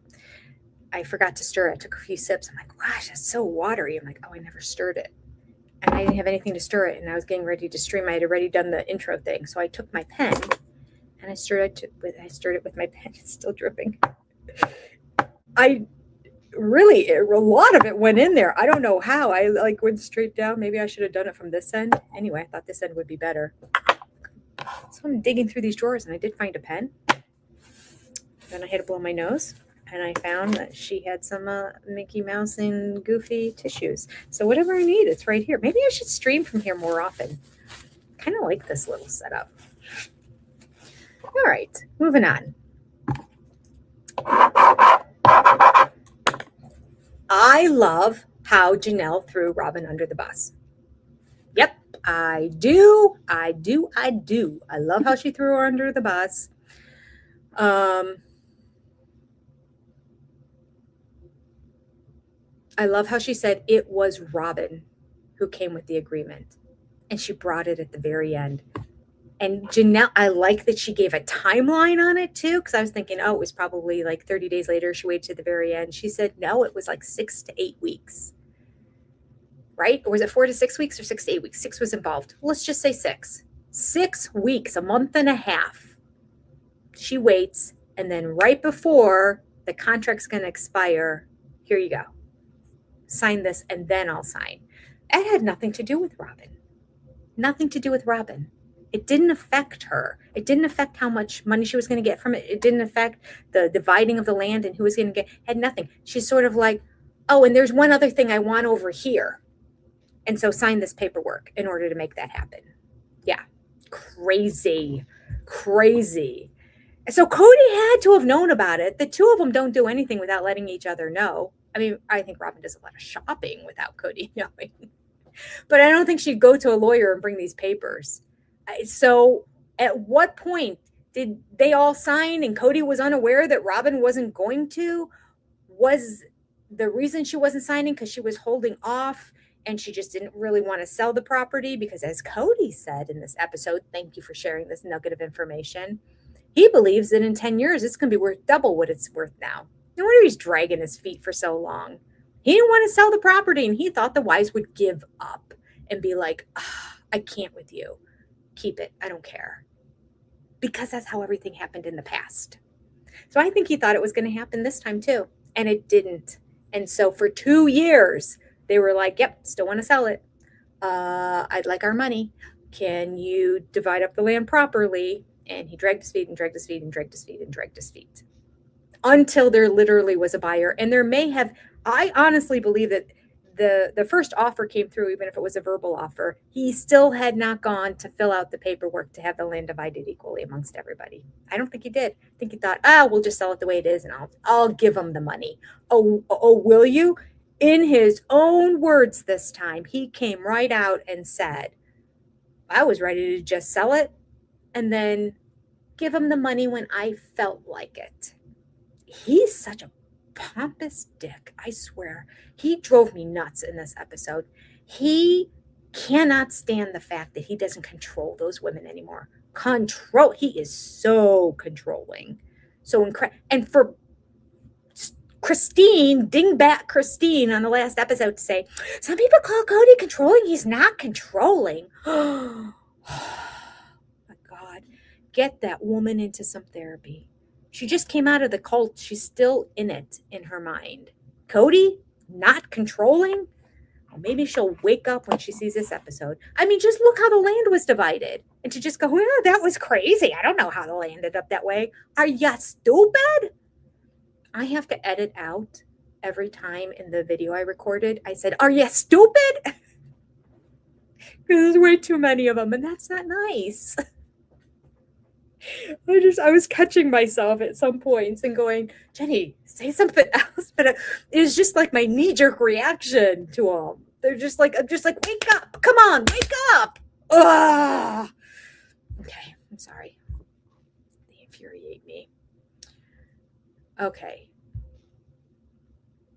I forgot to stir it. I took a few sips. I'm like, gosh, that's so watery. I'm like, oh, I never stirred it. And I didn't have anything to stir it. And I was getting ready to stream. I had already done the intro thing. So I took my pen and I stirred it with my pen. It's still dripping. A lot of it went in there. I don't know how. I went straight down. Maybe I should have done it from this end. Anyway, I thought this end would be better. So I'm digging through these drawers and I did find a pen. Then I had to blow my nose. And I found that she had some Mickey Mouse and Goofy tissues. So whatever I need, it's right here. Maybe I should stream from here more often. Kind of like this little setup. All right, moving on. I love how Janelle threw Robin under the bus. Yep, I do. I love how she threw her under the bus. I love how she said it was Robin who came with the agreement. And she brought it at the very end. And Janelle, I like that she gave a timeline on it too, because I was thinking, oh, it was probably like 30 days later. She waited to the very end. She said, no, it was like 6 to 8 weeks. Right? Or was it 4 to 6 weeks or 6 to 8 weeks? 6 was involved. Let's just say 6. 6 weeks, a month and a half. She waits. And then right before the contract's going to expire, here you go. Sign this and then I'll sign. It had nothing to do with Robin. Nothing to do with Robin. It didn't affect her. It didn't affect how much money she was going to get from it. It didn't affect the dividing of the land and who was going to get. Had nothing. She's sort of like, oh, and there's one other thing I want over here. And so sign this paperwork in order to make that happen. Yeah. Crazy. So Cody had to have known about it. The two of them don't do anything without letting each other know. I mean, I think Robin does a lot of shopping without Cody knowing. But I don't think she'd go to a lawyer and bring these papers. So at what point did they all sign and Cody was unaware that Robin wasn't going to? Was the reason she wasn't signing because she was holding off and she just didn't really want to sell the property? Because as Cody said in this episode, thank you for sharing this nugget of information, he believes that in 10 years, it's going to be worth double what it's worth now. No wonder he's dragging his feet for so long. He didn't want to sell the property and he thought the wives would give up and be like, I can't with you. Keep it. I don't care. Because that's how everything happened in the past. So I think he thought it was going to happen this time too. And it didn't. And so for 2 years, they were like, yep, still want to sell it. I'd like our money. Can you divide up the land properly? And he dragged his feet and dragged his feet and dragged his feet and dragged his feet. Until there literally was a buyer. And there may have, I honestly believe that the first offer came through, even if it was a verbal offer. He still had not gone to fill out the paperwork to have the land divided equally amongst everybody. I don't think he did. I think he thought, we'll just sell it the way it is and I'll give him the money. Oh, will you? in his own words this time, he came right out and said, I was ready to just sell it and then give him the money when I felt like it. He's such a pompous dick, I swear. He drove me nuts in this episode. He cannot stand the fact that he doesn't control those women anymore. He is so controlling. So incredible. And for Christine, dingbat Christine on the last episode to say, some people call Cody controlling. He's not controlling. Oh my God. Get that woman into some therapy. She just came out of the cult. She's still in it in her mind. Cody, not controlling? Well, maybe she'll wake up when she sees this episode. I mean, just look how the land was divided. And to just go, oh, that was crazy. I don't know how the land ended up that way. Are ya stupid? I have to edit out every time in the video I recorded. I said, are you stupid? Because there's way too many of them, and that's not nice. I was catching myself at some points and going, Jenny, say something else. But it was just like my knee-jerk reaction to them. They're just like, I'm just like, wake up. Come on, wake up. Ugh. Okay, I'm sorry. They infuriate me. Okay.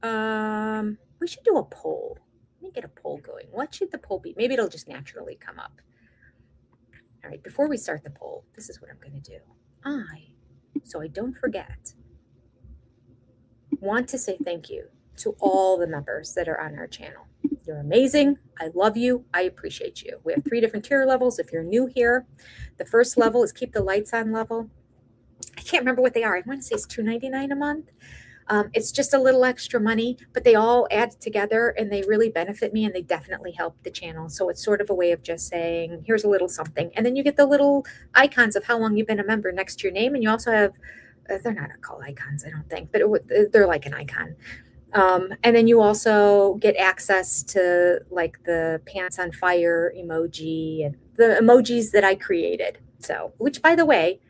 We should do a poll. Let me get a poll going. What should the poll be? Maybe it'll just naturally come up. All right, before we start the poll, this is what I'm going to do. So I don't forget, want to say thank you to all the members that are on our channel. You're amazing. I love you. I appreciate you. We have 3 different tier levels. If you're new here, the first level is keep the lights on level. I can't remember what they are. I want to say it's $2.99 a month. It's just a little extra money, but they all add together and they really benefit me and they definitely help the channel. So it's sort of a way of just saying, here's a little something. And then you get the little icons of how long you've been a member next to your name. And you also have, they're not called icons, I don't think, but they're like an icon. And then you also get access to like the pants on fire emoji and the emojis that I created. So, which by the way,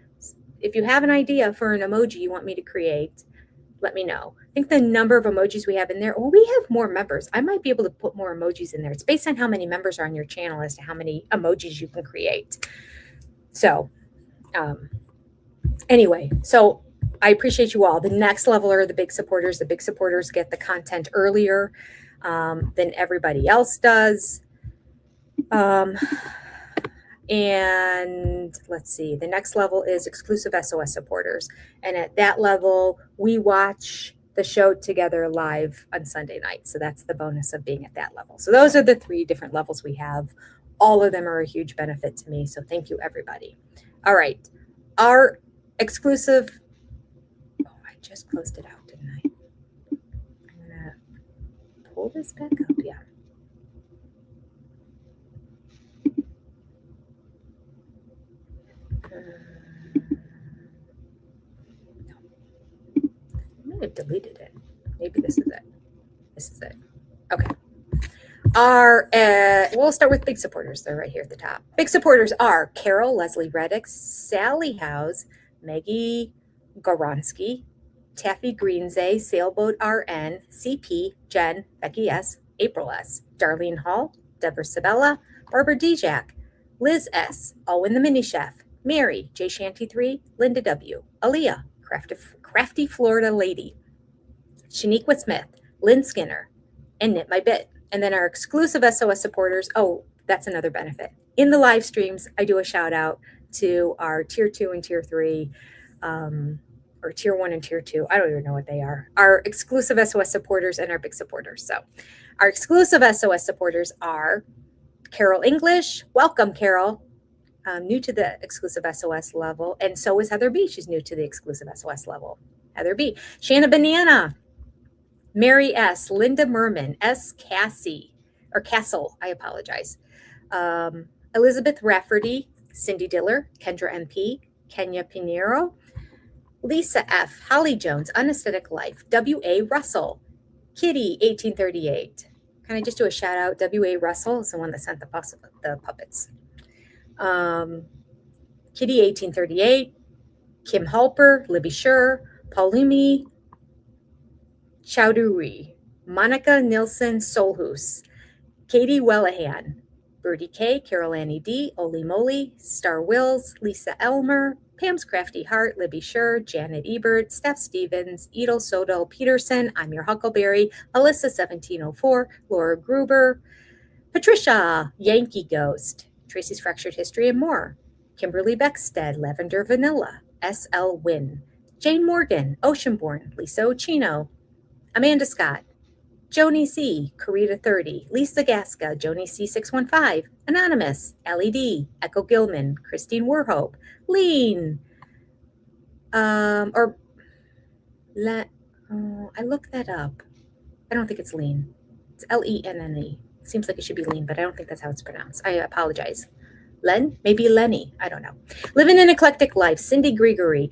if you have an idea for an emoji you want me to create, let me know. I think the number of emojis we have in there, well, we have more members. I might be able to put more emojis in there. It's based on how many members are on your channel as to how many emojis you can create. So anyway, so I appreciate you all. The next level are the big supporters. The big supporters get the content earlier than everybody else does. And let's see, the next level is exclusive SOS supporters. And at that level, we watch the show together live on Sunday night. So that's the bonus of being at that level. So those are the 3 different levels we have. All of them are a huge benefit to me. So thank you, everybody. All right. Our exclusive, I just closed it out, didn't I? I'm going to pull this back up. Yeah. I might have deleted it. Maybe this is it. This is it. Okay. We'll start with big supporters. They're right here at the top. Big supporters are Carol, Leslie Reddick, Sally House, Maggie Goronsky, Taffy Greensay, Sailboat RN, CP, Jen, Becky S, April S, Darlene Hall, Deborah Sabella, Barbara Dijak, Liz S, Owen the Mini Chef, Mary, J Shanty 3, Linda W, Aaliyah, Crafty Florida Lady, Shaniqua Smith, Lynn Skinner, and Knit My Bit. And then our exclusive SOS supporters, that's another benefit. In the live streams, I do a shout out to our tier 2 and tier 3, or tier 1 and tier 2. I don't even know what they are. Our exclusive SOS supporters and our big supporters. So our exclusive SOS supporters are Carol English. Welcome, Carol. New to the exclusive SOS level. And so is Heather B. She's new to the exclusive SOS level. Heather B. Shanna Banana. Mary S. Linda Merman. S. Castle. I apologize. Elizabeth Rafferty. Cindy Diller. Kendra MP. Kenya Pinheiro. Lisa F. Holly Jones. Unesthetic Life. W.A. Russell. Kitty 1838. Can I just do a shout out? W.A. Russell is the one that sent the puppets. Kitty 1838, Kim Halper, Libby Schur, Paulumi Chowdhury, Monica Nilsson Solhus, Katie Wellahan, Birdie K, Carol Annie D, Oli Moly, Star Wills, Lisa Elmer, Pam's Crafty Heart, Libby Scher, Janet Ebert, Steph Stevens, Edel Sodal Peterson, I'm Your Huckleberry, Alyssa 1704, Laura Gruber, Patricia, Yankee Ghost, Tracy's Fractured History and More, Kimberly Beckstead, Lavender Vanilla, S.L. Wynn, Jane Morgan, Oceanborn, Lisa Ochino, Amanda Scott, Joni C, Karita 30, Lisa Gasca, Joni C 615, Anonymous, LED, Echo Gilman, Christine Warhope, Lean, I looked that up. I don't think it's Lean. It's Lenne. Seems like it should be Lean, but I don't think that's how it's pronounced. I apologize. Len? Maybe Lenny. I don't know. Living an Eclectic Life, Cindy Grigori,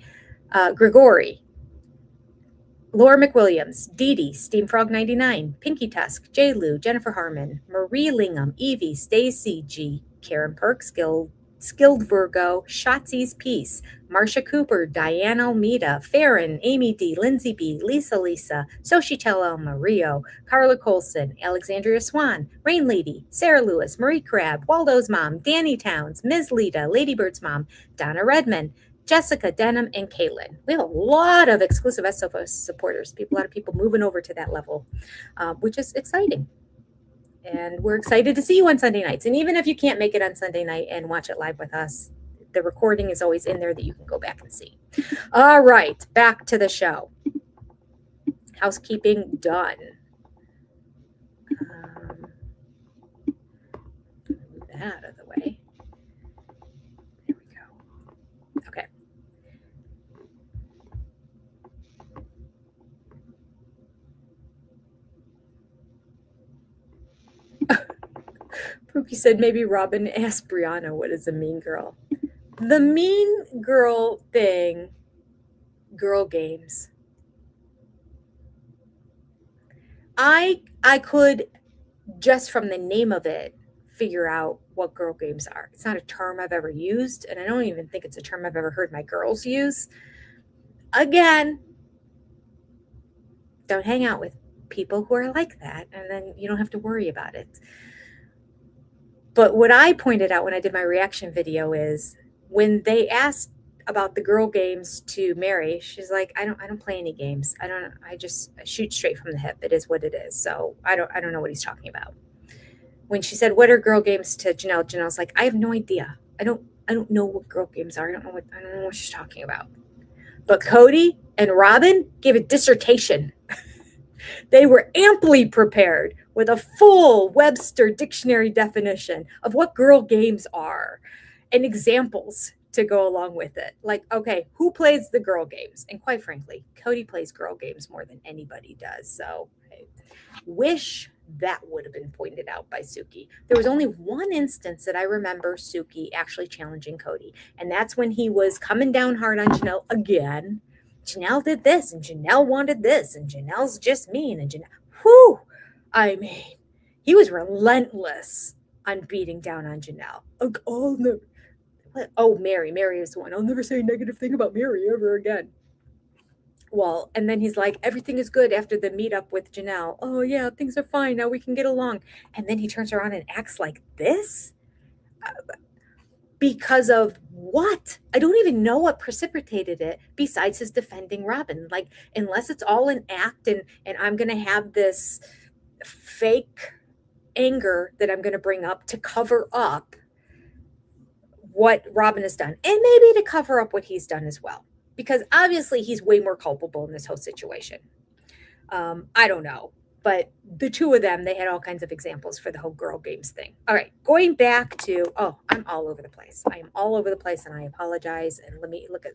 Laura McWilliams, Dee Dee, Steamfrog 99, Pinky Tusk, J. Lou, Jennifer Harmon, Marie Lingham, Evie, Stacy G, Karen Perk, Skilled Virgo, Shotzi's Peace, Marsha Cooper, Diana Almeida, Farron, Amy D, Lindsay B, Lisa, Xochitl Mario, Carla Colson, Alexandria Swan, Rain Lady, Sarah Lewis, Marie Crabb, Waldo's Mom, Danny Towns, Ms. Lita, Ladybird's Mom, Donna Redmond, Jessica Denham, and Caitlin. We have a lot of exclusive SOS supporters, a lot of people moving over to that level, which is exciting. And we're excited to see you on Sunday nights. And even if you can't make it on Sunday night and watch it live with us, the recording is always in there that you can go back and see. All right, back to the show. Housekeeping done. Move that out of the way. There we go. Okay. Pookie said maybe Robin asked Brianna what is a mean girl. The mean girl thing, girl games. I could, just from the name of it, figure out what girl games are. It's not a term I've ever used, and I don't even think it's a term I've ever heard my girls use. Again, don't hang out with people who are like that, and then you don't have to worry about it. But what I pointed out when I did my reaction video is when they asked about the girl games to Mary, she's like, I don't play any games. I just shoot straight from the hip. It is what it is. So I don't know what he's talking about. When she said, what are girl games to Janelle? Janelle's like, I have no idea. I don't know what girl games are. I don't know what she's talking about. But Cody and Robin gave a dissertation. They were amply prepared with a full Webster dictionary definition of what girl games are and examples to go along with it. Like, okay, who plays the girl games? And quite frankly, Cody plays girl games more than anybody does. So I wish that would have been pointed out by Suki. There was only one instance that I remember Suki actually challenging Cody, and that's when he was coming down hard on Janelle again. Janelle did this, and Janelle wanted this, and Janelle's just mean, and Janelle, I mean, he was relentless on beating down on Janelle. Mary is the one. I'll never say a negative thing about Mary ever again. Well, and then he's like, everything is good after the meetup with Janelle. Oh yeah, things are fine. Now we can get along. And then he turns around and acts like this? Because of what? I don't even know what precipitated it besides his defending Robin. Like, unless it's all an act and I'm going to have this fake anger that I'm going to bring up to cover up what Robin has done, and maybe to cover up what he's done as well, because obviously he's way more culpable in this whole situation. I don't know, but the two of them, they had all kinds of examples for the whole girl games thing. All right, going back to, I'm all over the place. I am all over the place, and I apologize. And let me look at,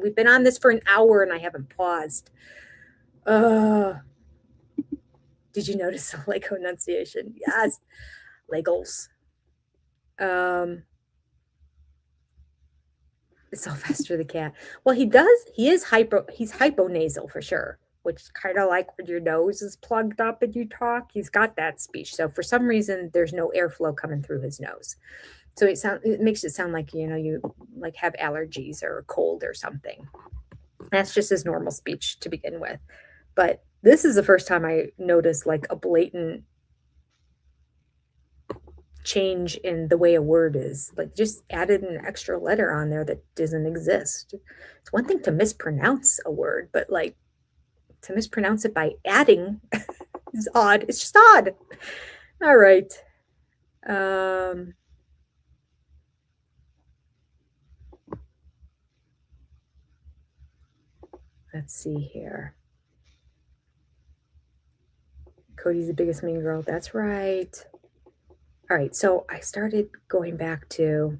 we've been on this for an hour and I haven't paused. Did you notice the Lego enunciation? Yes, Legos. Sylvester the cat. Well, he's hyponasal for sure, which is kind of like when your nose is plugged up and you talk. He's got that speech. So for some reason, there's no airflow coming through his nose. So it makes it sound like, you like have allergies or a cold or something. That's just his normal speech to begin with. But This is the first time I noticed like a blatant change in the way a word is. Like just added an extra letter on there that doesn't exist. It's one thing to mispronounce a word, but like to mispronounce it by adding is odd. It's just odd. All right. Let's see here. Cody's the biggest mean girl. That's right. All right. So I started going back to,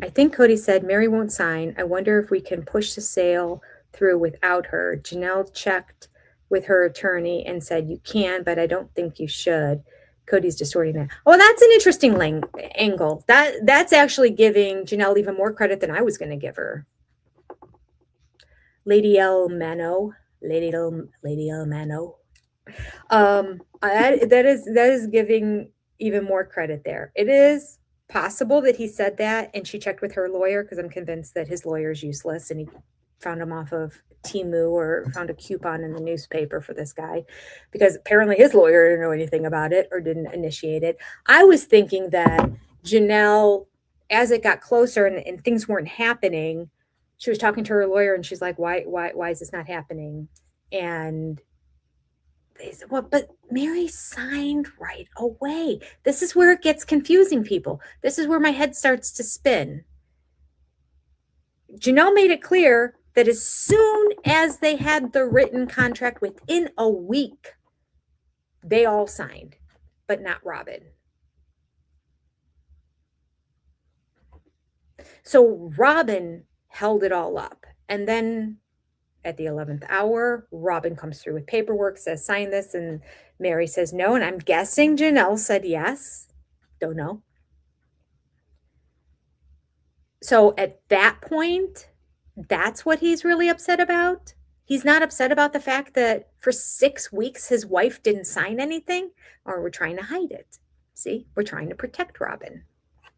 I think Cody said, Mary won't sign. I wonder if we can push the sale through without her. Janelle checked with her attorney and said, you can, but I don't think you should. Cody's distorting that. Oh, that's an interesting angle. That's actually giving Janelle even more credit than I was going to give her. Lady L Mano. That is giving even more credit there. It is possible that he said that and she checked with her lawyer, because I'm convinced that his lawyer is useless and he found him off of Temu or found a coupon in the newspaper for this guy, because apparently his lawyer didn't know anything about it or didn't initiate it. I was thinking that Janelle, as it got closer and things weren't happening, she was talking to her lawyer and she's like, why is this not happening? And they said, well, but Mary signed right away. This is where it gets confusing, people. This is where my head starts to spin. Janelle made it clear that as soon as they had the written contract, within a week, they all signed, but not Robin. So Robin held it all up. And then at the 11th hour, Robin comes through with paperwork, says, sign this. And Mary says no. And I'm guessing Janelle said yes. Don't know. So at that point, that's what he's really upset about. He's not upset about the fact that for 6 weeks, his wife didn't sign anything, or we're trying to hide it. See, we're trying to protect Robin.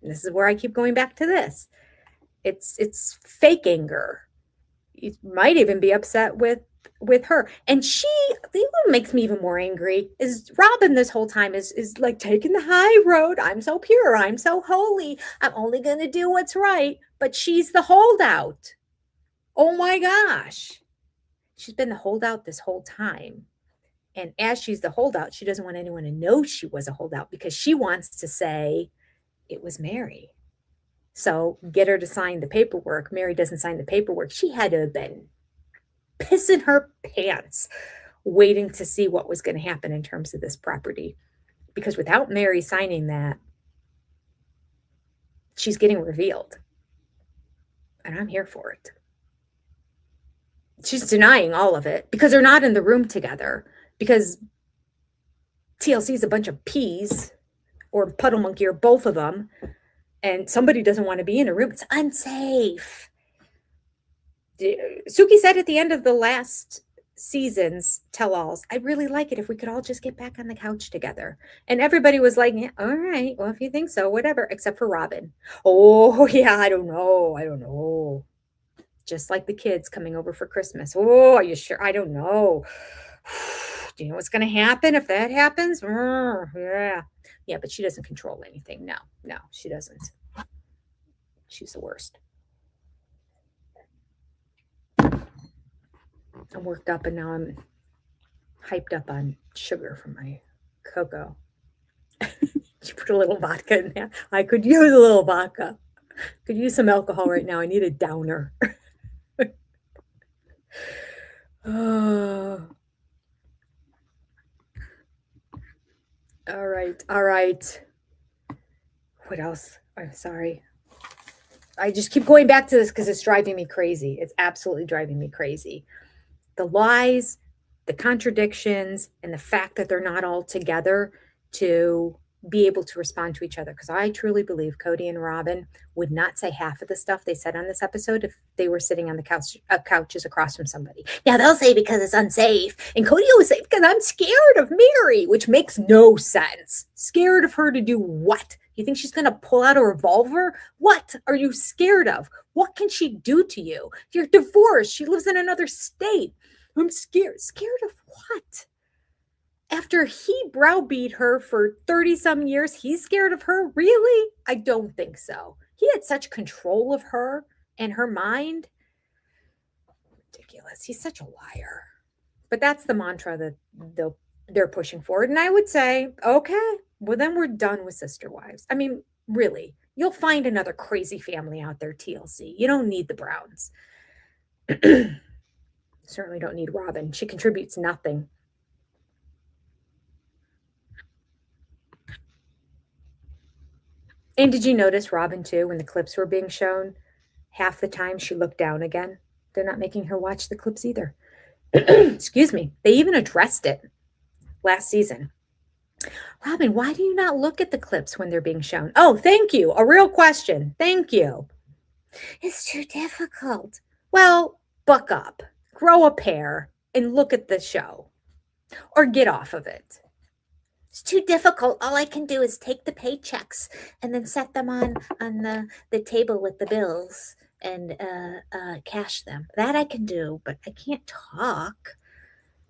And this is where I keep going back to this. It's fake anger. You might even be upset with her. And what makes me even more angry is Robin this whole time is like taking the high road. I'm so pure. I'm so holy. I'm only going to do what's right. But she's the holdout. Oh my gosh. She's been the holdout this whole time. And as she's the holdout, she doesn't want anyone to know she was a holdout, because she wants to say it was Mary. So get her to sign the paperwork. Mary doesn't sign the paperwork. She had to have been pissing her pants waiting to see what was going to happen in terms of this property. Because without Mary signing that, she's getting revealed. And I'm here for it. She's denying all of it because they're not in the room together. Because TLC is a bunch of peas, or Puddle Monkey, or both of them. And somebody doesn't want to be in a room. It's unsafe. Suki said at the end of the last season's tell-alls, I'd really like it if we could all just get back on the couch together. And everybody was like, yeah, all right, well, if you think so, whatever, except for Robin. Oh, yeah, I don't know. Just like the kids coming over for Christmas. Oh, are you sure? I don't know. Do you know what's going to happen if that happens? Yeah. Yeah, but she doesn't control anything. No, she doesn't. She's the worst. I'm worked up and now I'm hyped up on sugar from my cocoa. She put a little vodka in there. I could use a little vodka. Could use some alcohol right now. I need a downer. Oh. All right. What else? I'm sorry. I just keep going back to this because it's driving me crazy. It's absolutely driving me crazy. The lies, the contradictions, and the fact that they're not all together to be able to respond to each other. Because I truly believe Cody and Robin would not say half of the stuff they said on this episode if they were sitting on the couches across from somebody. Now they'll say because it's unsafe. And Cody will say because I'm scared of Mary, which makes no sense. Scared of her to do what? You think she's going to pull out a revolver? What are you scared of? What can she do to you? You're divorced. She lives in another state. I'm scared. Scared of what? After he browbeat her for 30 some years, he's scared of her? Really? I don't think so. He had such control of her and her mind. Ridiculous. He's such a liar. But that's the mantra that they're pushing forward. And I would say, okay, well, then we're done with Sister Wives. I mean, really, you'll find another crazy family out there, TLC. You don't need the Browns. Certainly don't need Robin. She contributes nothing. And did you notice Robin, too, when the clips were being shown? Half the time she looked down again. They're not making her watch the clips either. Excuse me. They even addressed it last season. Robin, why do you not look at the clips when they're being shown? Oh, thank you. A real question. Thank you. It's too difficult. Well, buck up, grow a pair, and look at the show. Or get off of it. It's too difficult. All I can do is take the paychecks and then set them on the table with the bills and cash them. That I can do, but I can't talk.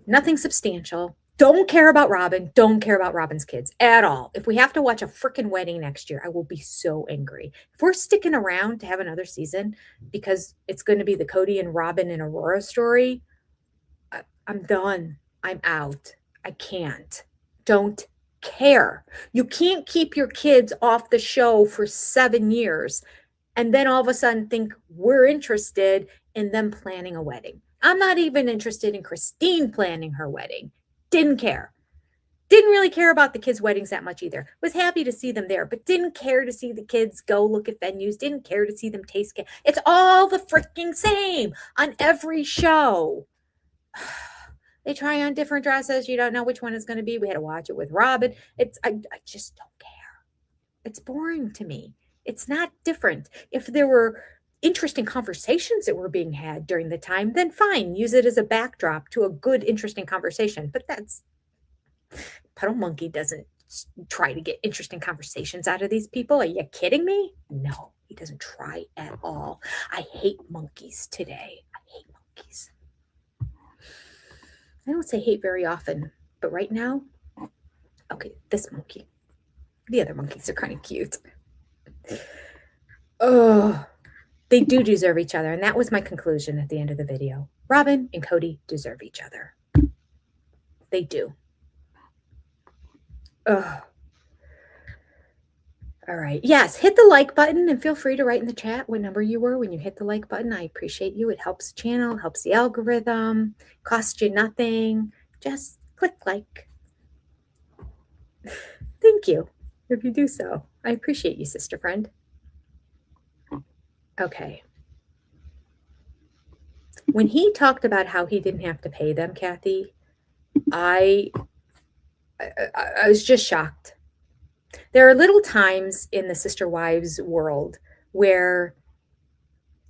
Nothing substantial. Don't care about Robin. Don't care about Robin's kids at all. If we have to watch a freaking wedding next year, I will be so angry. If we're sticking around to have another season because it's going to be the Cody and Robin and Aurora story, I'm done. I'm out. I can't. Don't care. You can't keep your kids off the show for 7 years and then all of a sudden think we're interested in them planning a wedding. I'm not even interested in Christine planning her wedding. Didn't care. Didn't really care about the kids' weddings that much either. Was happy to see them there, but didn't care to see the kids go look at venues. Didn't care to see them taste cake. It's all the freaking same on every show. They try on different dresses. You don't know which one it's going to be. We had to watch it with Robin. I just don't care. It's boring to me. It's not different. If there were interesting conversations that were being had during the time, then fine. Use it as a backdrop to a good, interesting conversation. But Puddle Monkey doesn't try to get interesting conversations out of these people. Are you kidding me? No, he doesn't try at all. I hate monkeys today. I hate monkeys. I don't say hate very often, but right now, okay, this monkey. The other monkeys are kind of cute. Oh, they do deserve each other. And that was my conclusion at the end of the video. Robin and Cody deserve each other. They do. Oh. All right. Yes, hit the like button and feel free to write in the chat what number you were when you hit the like button. I appreciate you. It helps the channel, helps the algorithm, costs you nothing. Just click like. Thank you if you do so. I appreciate you, sister friend. Okay. When he talked about how he didn't have to pay them, Kathy, I was just shocked. There are little times in the Sister Wives world where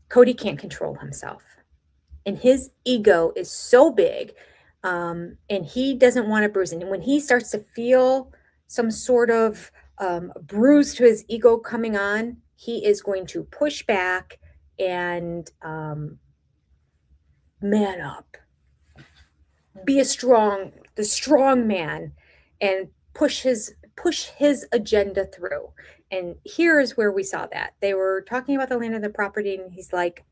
Cody can't control himself. And his ego is so big, and he doesn't want to bruise. And when he starts to feel some sort of bruise to his ego coming on, he is going to push back and man up. Be the strong man, and push his agenda through. And here's where we saw that. They were talking about the land and the property, and he's like,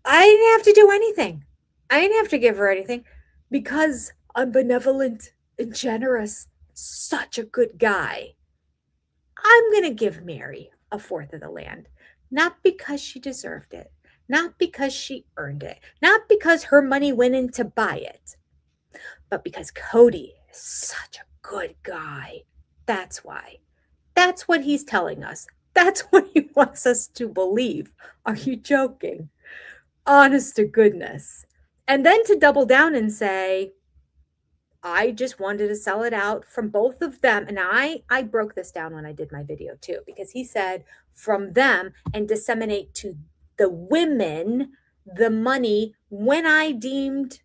I didn't have to do anything. I didn't have to give her anything because I'm benevolent and generous. Such a good guy. I'm going to give Mary a fourth of the land, not because she deserved it, not because she earned it, not because her money went in to buy it, but because Cody is such a good guy. That's why. That's what he's telling us. That's what he wants us to believe. Are you joking? Honest to goodness. And then to double down and say, I just wanted to sell it out from both of them. And I broke this down when I did my video too, because he said from them and disseminate to the women the money when I deemed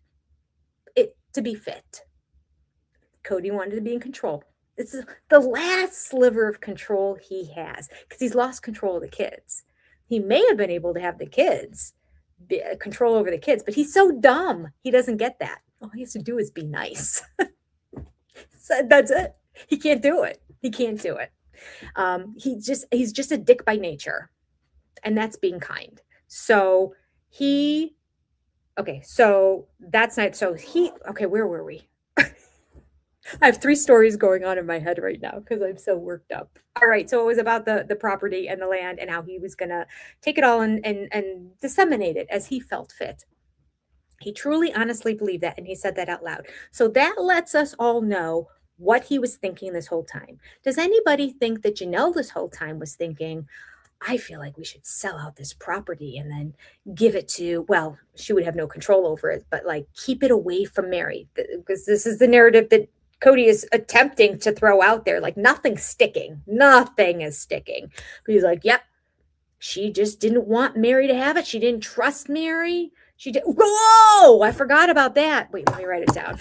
it to be fit. Cody wanted to be in control. This is the last sliver of control he has because he's lost control of the kids. He may have been able to have the kids, control over the kids, but he's so dumb. He doesn't get that. All he has to do is be nice. So that's it. He can't do it. He can't do it. He's just a dick by nature, and that's being kind. So so that's not, okay, where were we? I have 3 stories going on in my head right now because I'm so worked up. All right. So it was about the property and the land and how he was going to take it all and disseminate it as he felt fit. He truly, honestly believed that. And he said that out loud. So that lets us all know what he was thinking this whole time. Does anybody think that Janelle this whole time was thinking, I feel like we should sell out this property and then give it to, well, she would have no control over it, but like keep it away from Mary? Because this is the narrative that Cody is attempting to throw out there. Like nothing's sticking. Nothing is sticking. But he's like, yep, she just didn't want Mary to have it. She didn't trust Mary. She did. Whoa, I forgot about that. Wait, let me write it down.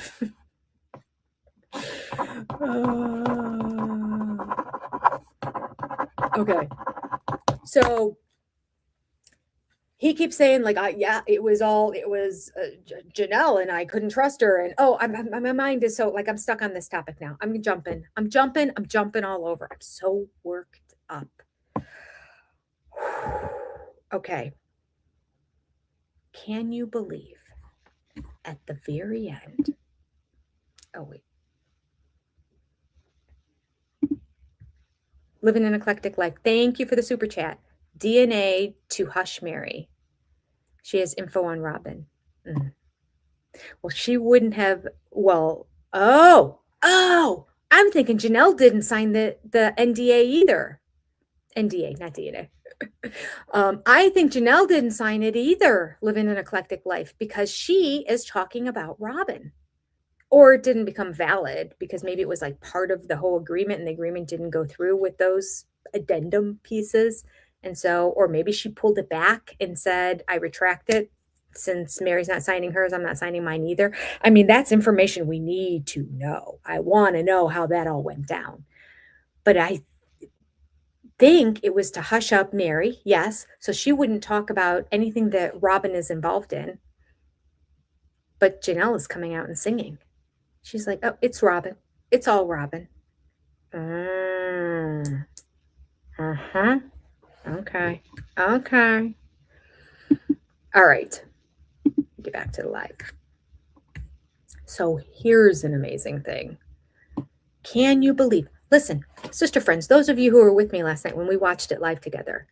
Okay. So he keeps saying like, yeah, it was Janelle and I couldn't trust her. And my mind is so like, I'm stuck on this topic now. I'm jumping all over. I'm so worked up. Okay. Can you believe at the very end? Oh, wait. Living an eclectic life. Thank you for the super chat. DNA to hush Mary. She has info on Robin. Well, she wouldn't have. Well, I'm thinking Janelle didn't sign the NDA either. NDA, not DNA. I think Janelle didn't sign it either, living an eclectic life, because she is talking about Robin. Or it didn't become valid because maybe it was like part of the whole agreement and the agreement didn't go through with those addendum pieces. And so, or maybe she pulled it back and said, I retract it. Since Mary's not signing hers, I'm not signing mine either. I mean, that's information we need to know. I want to know how that all went down. But I think it was to hush up Mary, yes, so she wouldn't talk about anything that Robin is involved in. But Janelle is coming out and singing. She's like, oh, it's Robin. It's all Robin. Okay. All right. Get back to the live. So here's an amazing thing. Can you believe? Listen, sister friends, those of you who were with me last night when we watched it live together,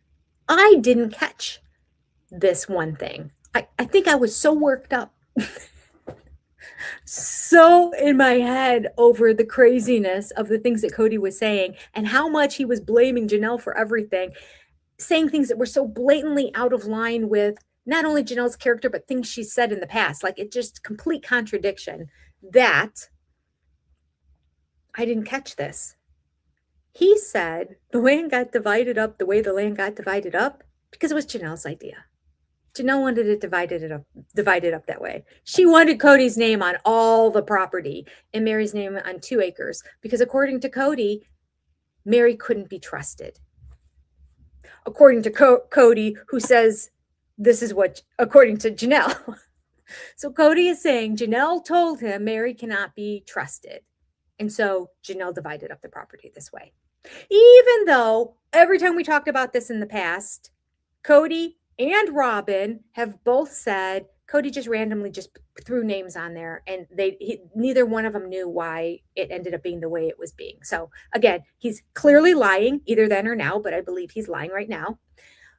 I didn't catch this one thing. I think I was so worked up. So in my head over the craziness of the things that Cody was saying and how much he was blaming Janelle for everything, saying things that were so blatantly out of line with not only Janelle's character, but things she said in the past. Like it just complete contradiction that I didn't catch this. He said the land got divided up the way the land got divided up because it was Janelle's idea. Janelle wanted it divided up that way. She wanted Cody's name on all the property and Mary's name on 2 acres because according to Cody, Mary couldn't be trusted. According to Cody, who says this is what, according to Janelle. So Cody is saying Janelle told him Mary cannot be trusted. And so Janelle divided up the property this way. Even though every time we talked about this in the past, Cody and Robin have both said Cody just randomly just threw names on there and neither one of them knew why it ended up being the way it was being. So again, he's clearly lying either then or now, but I believe he's lying right now.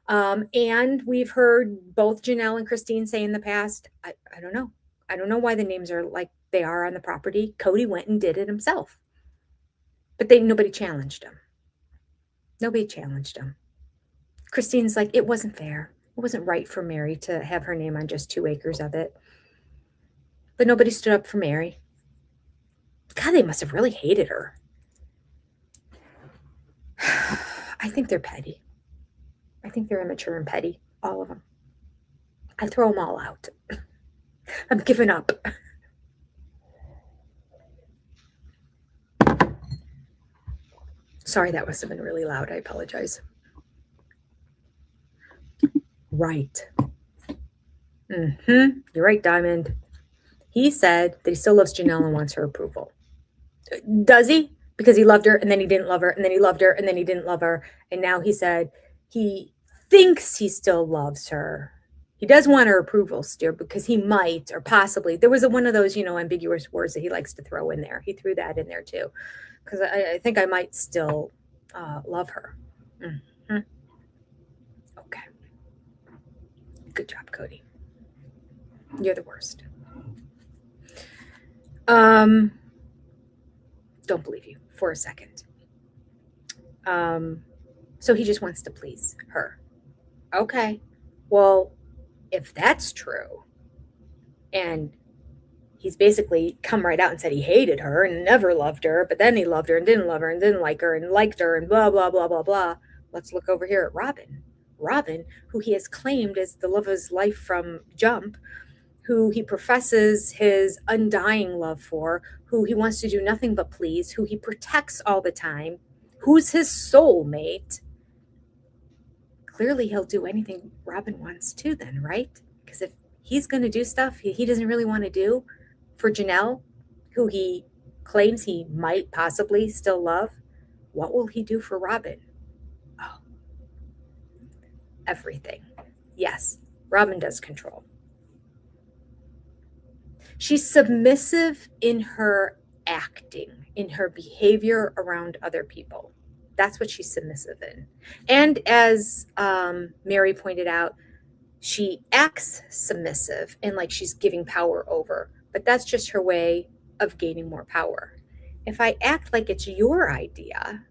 And we've heard both Janelle and Christine say in the past, I don't know. I don't know why the names are like they are on the property. Cody went and did it himself. But nobody challenged him. Nobody challenged him. Christine's like, it wasn't fair. It wasn't right for Mary to have her name on just 2 acres of it. But nobody stood up for Mary. God, they must have really hated her. I think they're petty. I think they're immature and petty. All of them. I throw them all out. I'm giving up. Sorry, that must have been really loud. I apologize. Right. You're right, Diamond. He said that he still loves Janelle and wants her approval. Does he? Because he loved her and then he didn't love her and then he loved her and then he didn't love her. And now he said he thinks he still loves her. He does want her approval still because he might or possibly. There was one of those, ambiguous words that he likes to throw in there. He threw that in there too. Because I think I might still love her. Mm-hmm. Okay. Good job, Cody. You're the worst. Don't believe you for a second. So he just wants to please her. Okay. Well, if that's true, and he's basically come right out and said he hated her and never loved her, but then he loved her and didn't love her and didn't like her and liked her and blah, blah, blah, blah, blah. Let's look over here at Robin. Robin, who he has claimed as the love of his life from jump, who he professes his undying love for, who he wants to do nothing but please, who he protects all the time, who's his soulmate. Clearly he'll do anything Robin wants to then, right? Because if he's going to do stuff he doesn't really want to do for Janelle, who he claims he might possibly still love, what will he do for Robin? Oh, everything. Yes, Robin does control. She's submissive in her acting, in her behavior around other people. That's what she's submissive in. And as Mary pointed out, she acts submissive and like she's giving power over, but that's just her way of gaining more power. If I act like it's your idea,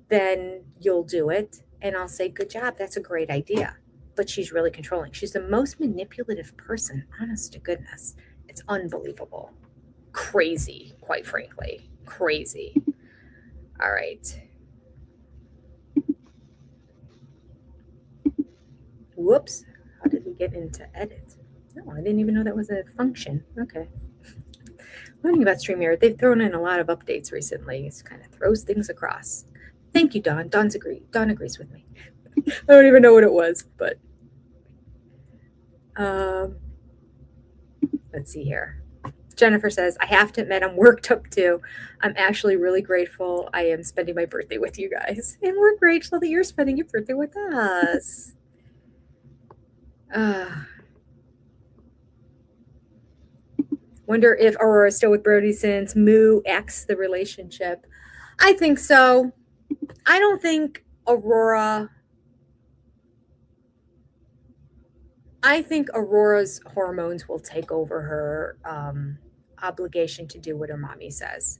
then you'll do it and I'll say, good job, that's a great idea. But she's really controlling. She's the most manipulative person, honest to goodness. It's unbelievable. Crazy, quite frankly. Crazy. All right. Whoops. How did we get into edit? No, I didn't even know that was a function. Okay. Learning about StreamYard, they've thrown in a lot of updates recently. It kind of throws things across. Thank you, Dawn. Dawn agrees with me. I don't even know what it was, but let's see here. Jennifer says, I have to admit I'm worked up too. I'm actually really grateful I am spending my birthday with you guys. And we're grateful that you're spending your birthday with us. Wonder if Aurora's still with Brody since Moo axed the relationship. I think so. I don't think Aurora's hormones will take over her obligation to do what her mommy says.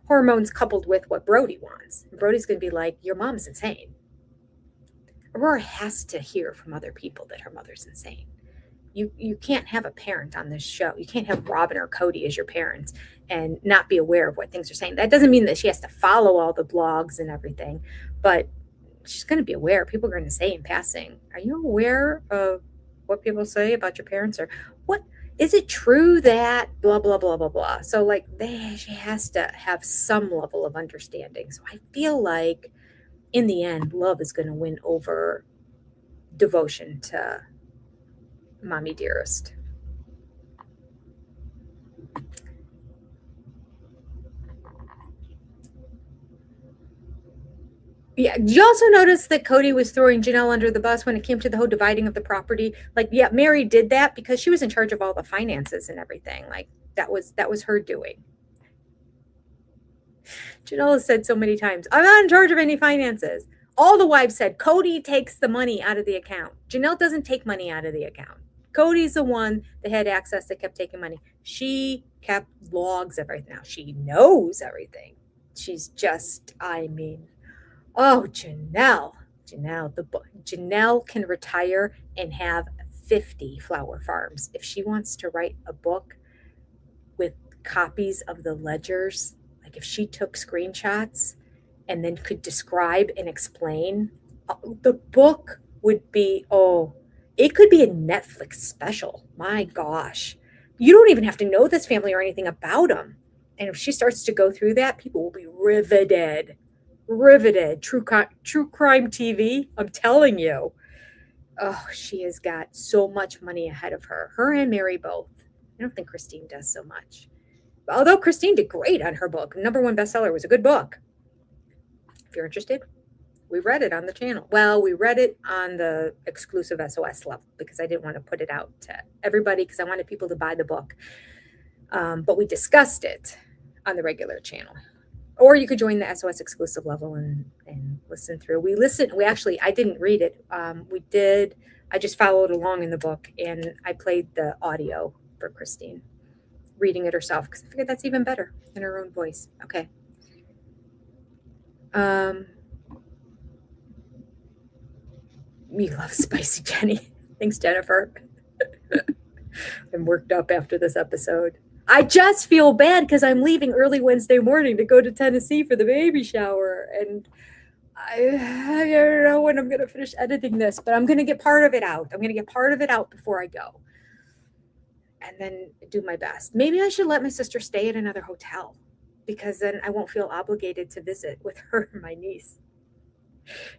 Hormones coupled with what Brody wants. Brody's going to be like, your mom's insane. Aurora has to hear from other people that her mother's insane. You can't have a parent on this show. You can't have Robin or Cody as your parents and not be aware of what things are saying. That doesn't mean that she has to follow all the blogs and everything, but she's going to be aware. People are going to say in passing, are you aware of what people say about your parents? Or what is it true that blah, blah, blah, blah, blah. So like she has to have some level of understanding. So I feel like in the end, love is going to win over devotion to Mommy Dearest. Yeah, did you also notice that Cody was throwing Janelle under the bus when it came to the whole dividing of the property? Like, yeah, Mary did that because she was in charge of all the finances and everything. Like, that was her doing. Janelle has said so many times, I'm not in charge of any finances. All the wives said, Cody takes the money out of the account. Janelle doesn't take money out of the account. Cody's the one that had access that kept taking money. She kept logs of everything. Now, she knows everything. She's just, oh, Janelle. Janelle can retire and have 50 flower farms. If she wants to write a book with copies of the ledgers, like if she took screenshots and then could describe and explain, the book would be, it could be a Netflix special. My gosh. You don't even have to know this family or anything about them. And if she starts to go through that, people will be riveted. True crime TV, I'm telling you. Oh, she has got so much money ahead of her. Her and Mary both. I don't think Christine does so much. Although Christine did great on her book. #1 bestseller was a good book. If you're interested, we read it on the channel. Well, we read it on the exclusive SOS level because I didn't want to put it out to everybody because I wanted people to buy the book. But we discussed it on the regular channel. Or you could join the SOS exclusive level and listen through. I didn't read it. I just followed along in the book and I played the audio for Christine, reading it herself because I figured that's even better in her own voice. Okay. You love spicy Jenny. Thanks, Jennifer. I'm worked up after this episode. I just feel bad because I'm leaving early Wednesday morning to go to Tennessee for the baby shower. And I don't know when I'm going to finish editing this, but I'm going to get part of it out. I'm going to get part of it out before I go. And then do my best. Maybe I should let my sister stay at another hotel because then I won't feel obligated to visit with her and my niece.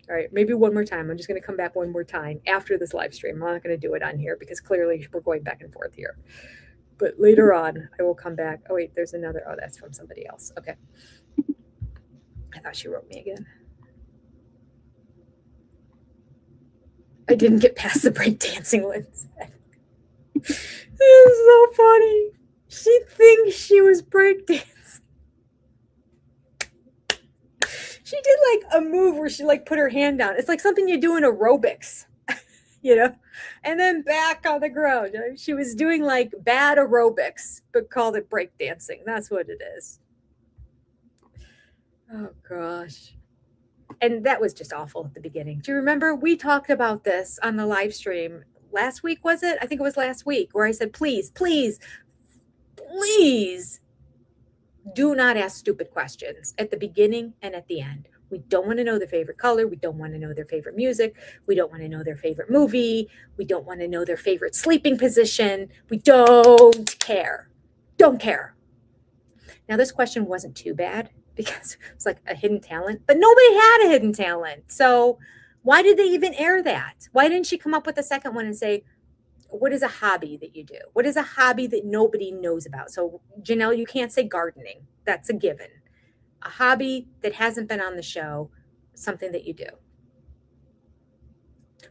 All right, maybe one more time. I'm just going to come back one more time after this live stream. I'm not going to do it on here because clearly we're going back and forth here. But later on, I will come back. Oh, wait, there's another. Oh, that's from somebody else. Okay. I thought she wrote me again. I didn't get past the breakdancing one. It was so funny. She thinks she was breakdancing. She did like a move where she like put her hand down. It's like something you do in aerobics, you know, and then back on the ground. She was doing like bad aerobics, but called it breakdancing. That's what it is. Oh gosh. And that was just awful at the beginning. Do you remember we talked about this on the live stream last week? Was it? I think it was last week where I said, please do not ask stupid questions at the beginning and at the end. We don't want to know their favorite color. We don't want to know their favorite music. We don't want to know their favorite movie. We don't want to know their favorite sleeping position. We don't care. Don't care. Now, this question wasn't too bad because it was like a hidden talent, but nobody had a hidden talent. So why did they even air that? Why didn't she come up with a second one and say, what is a hobby that you do? What is a hobby that nobody knows about? So, Janelle, you can't say gardening. That's a given. A hobby that hasn't been on the show, something that you do.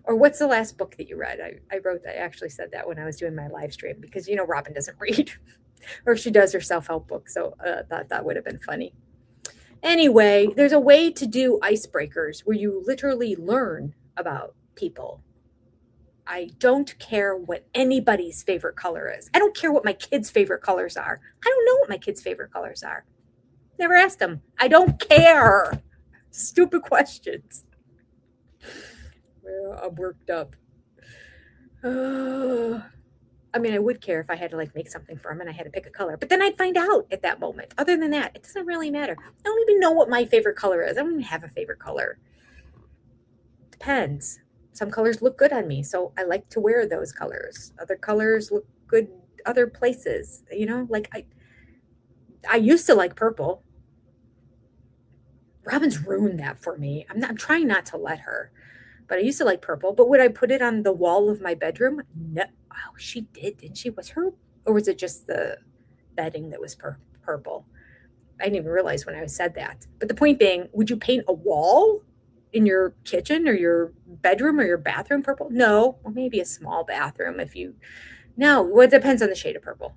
Or what's the last book that you read? I actually said that when I was doing my live stream because, you know, Robin doesn't read or she does her self-help book. So that would have been funny. Anyway, there's a way to do icebreakers where you literally learn about people. I don't care what anybody's favorite color is. I don't care what my kids' favorite colors are. I don't know what my kids' favorite colors are. Never asked them. I don't care. Stupid questions. Well, I'm worked up. I mean, I would care if I had to like make something for them and I had to pick a color, but then I'd find out at that moment. Other than that, it doesn't really matter. I don't even know what my favorite color is. I don't even have a favorite color. Depends. Some colors look good on me, so I like to wear those colors. Other colors look good other places. You know, like I used to like purple. Robin's ruined that for me. I'm trying not to let her, but I used to like purple. But would I put it on the wall of my bedroom? No. Oh, she did, didn't she? Or was it just the bedding that was purple? I didn't even realize when I said that. But the point being, would you paint a wall in your kitchen or your bedroom or your bathroom purple? No. Well, maybe a small bathroom no, well, it depends on the shade of purple.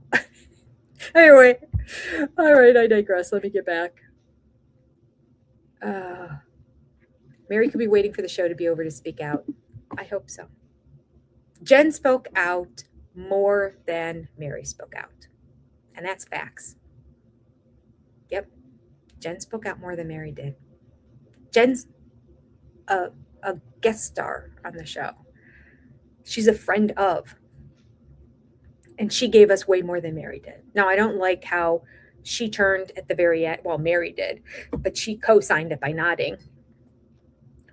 Anyway, all right, I digress. Let me get back. Mary could be waiting for the show to be over to speak out. I hope so. Jen spoke out more than Mary spoke out. And that's facts. Yep. Jen spoke out more than Mary did. Jen's a guest star on the show. She's a friend of. And she gave us way more than Mary did. Now, I don't like how she turned at the very end. Well, Mary did. But she co-signed it by nodding.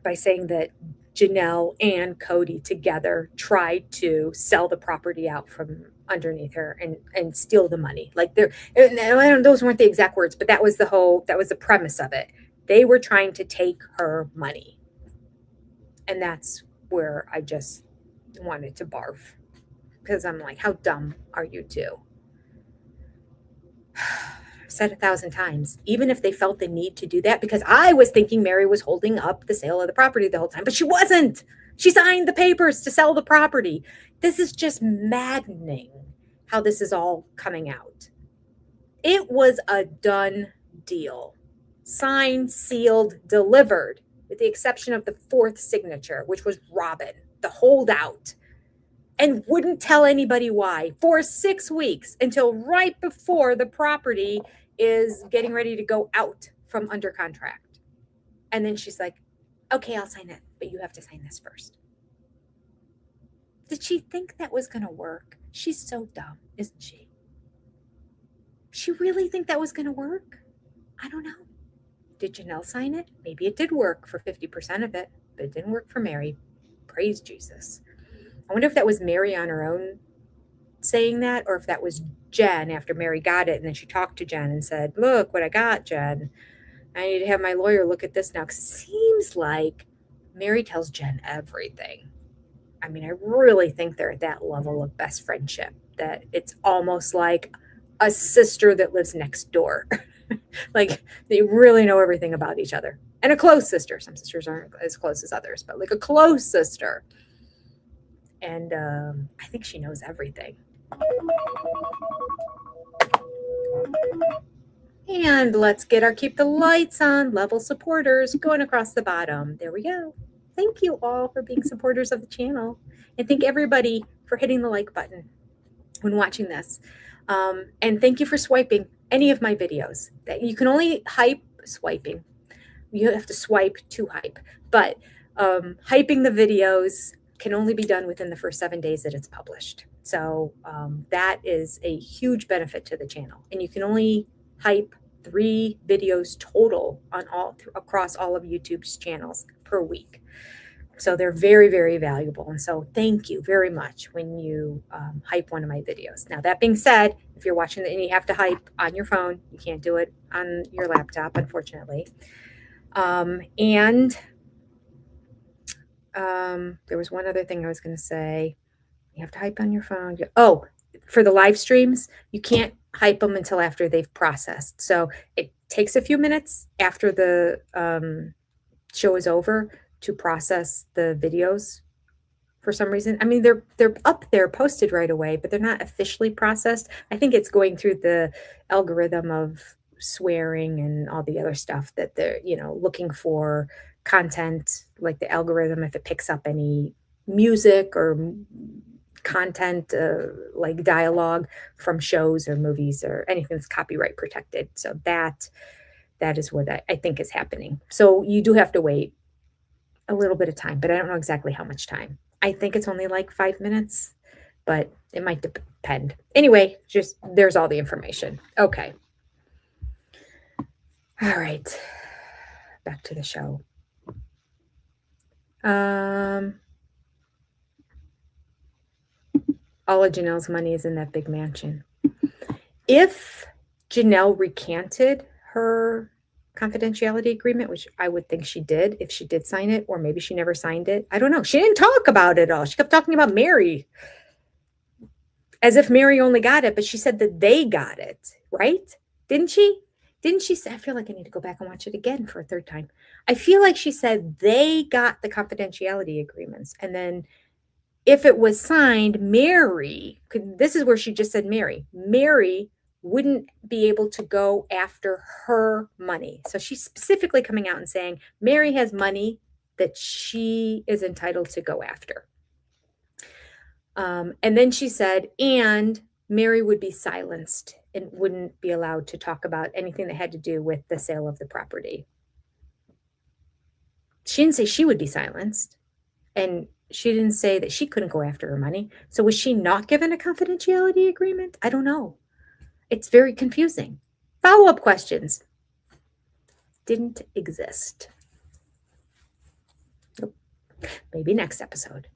By saying that Janelle and Cody together tried to sell the property out from underneath her and steal the money. Like those weren't the exact words, but that was the premise of it. They were trying to take her money. And that's where I just wanted to barf because I'm like, how dumb are you two? I've said 1,000 times, even if they felt the need to do that, because I was thinking Mary was holding up the sale of the property the whole time, but she wasn't. She signed the papers to sell the property. This is just maddening how this is all coming out. It was a done deal. Signed, sealed, delivered, with the exception of the fourth signature, which was Robin, the holdout, and wouldn't tell anybody why for 6 weeks until right before the property is getting ready to go out from under contract. And then she's like, okay, I'll sign it, but you have to sign this first. Did she think that was going to work? She's so dumb, isn't she? She really think that was going to work? I don't know. Did Janelle sign it? Maybe it did work for 50% of it, but it didn't work for Mary. Praise Jesus. I wonder if that was Mary on her own saying that, or if that was Jen after Mary got it, and then she talked to Jen and said, look what I got, Jen. I need to have my lawyer look at this now, because it seems like Mary tells Jen everything. I mean, I really think they're at that level of best friendship, that it's almost like a sister that lives next door. Like, they really know everything about each other. And a close sister. Some sisters aren't as close as others, but like a close sister. And I think she knows everything. And let's get our keep the lights on level supporters going across the bottom. There we go. Thank you all for being supporters of the channel. And thank everybody for hitting the like button when watching this. And thank you for swiping any of my videos. That you can only hype swiping. You have to swipe to hype. But hyping the videos can only be done within the first 7 days that it's published. So that is a huge benefit to the channel. And you can only hype 3 videos total on across all of YouTube's channels per week. So they're very, very valuable. And so thank you very much when you hype one of my videos. Now, that being said, if you're watching and you have to hype on your phone, you can't do it on your laptop, unfortunately. There was one other thing I was going to say. You have to hype on your phone. Oh, for the live streams, you can't hype them until after they've processed. So it takes a few minutes after the show is over to process the videos for some reason. I mean, they're up there posted right away, but they're not officially processed. I think it's going through the algorithm of swearing and all the other stuff that they're, looking for content, like the algorithm, if it picks up any music or content, like dialogue from shows or movies or anything that's copyright protected. So that is what I think is happening. So you do have to wait a little bit of time, but I don't know exactly how much time. I think it's only like 5 minutes, but it might depend. Anyway, just there's all the information. Okay. All right. Back to the show. All of Janelle's money is in that big mansion. If Janelle recanted her confidentiality agreement, which I would think she did if she did sign it, or maybe she never signed it. I don't know. She didn't talk about it all. She kept talking about Mary as if Mary only got it, but she said that they got it, right? Didn't she? Didn't she say, I feel like I need to go back and watch it again for a third time. I feel like she said they got the confidentiality agreements. And then if it was signed, Mary, this is where she just said Mary wouldn't be able to go after her money. So she's specifically coming out and saying Mary has money that she is entitled to go after. And then she said, and Mary would be silenced and wouldn't be allowed to talk about anything that had to do with the sale of the property. She didn't say she would be silenced. And she didn't say that she couldn't go after her money. So was she not given a confidentiality agreement? I don't know. It's very confusing. Follow-up questions didn't exist. Nope. Maybe next episode.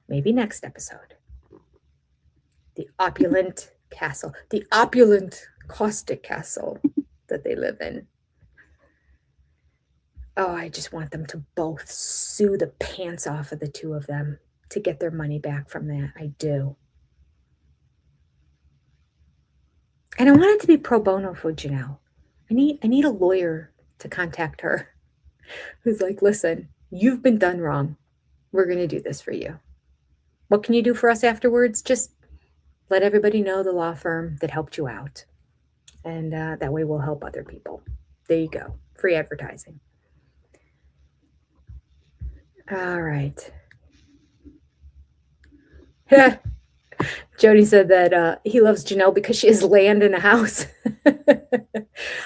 The opulent castle, the opulent caustic castle that they live in. Oh, I just want them to both sue the pants off of the two of them to get their money back from that. I do. And I want it to be pro bono for Janelle. I need a lawyer to contact her who's like, listen, you've been done wrong. We're going to do this for you. What can you do for us afterwards? Just let everybody know the law firm that helped you out. And that way we'll help other people. There you go. Free advertising. All right. Jody said that he loves Janelle because she has land in a house.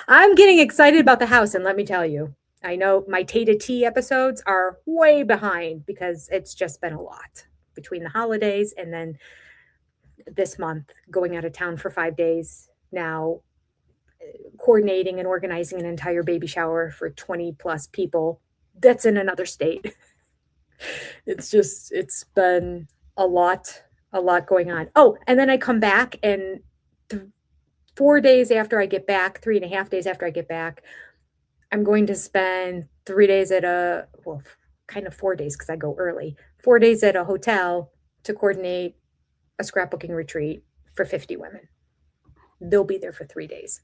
I'm getting excited about the house, and let me tell you, I know my Tata T episodes are way behind because it's just been a lot between the holidays and then this month going out of town for 5 days. Now coordinating and organizing an entire baby shower for 20 plus people that's in another state. It's been a lot going on. Oh, and then I come back and 4 days after I get back, 3.5 days after I get back, I'm going to spend 3 days at kind of 4 days because I go early, 4 days at a hotel to coordinate a scrapbooking retreat for 50 women. They'll be there for 3 days.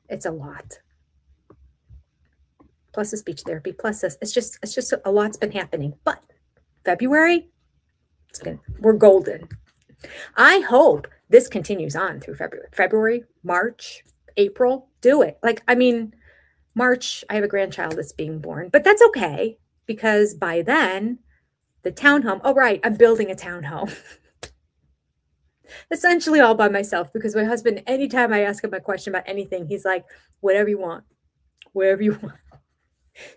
It's a lot. Plus the speech therapy, plus this. It's just a lot's been happening. But February, we're golden. I hope this continues on through February, March, April. Do it. March, I have a grandchild that's being born, but that's okay because by then the townhome, oh, right, I'm building a townhome. Essentially all by myself because my husband, anytime I ask him a question about anything, he's like, whatever you want, wherever you want.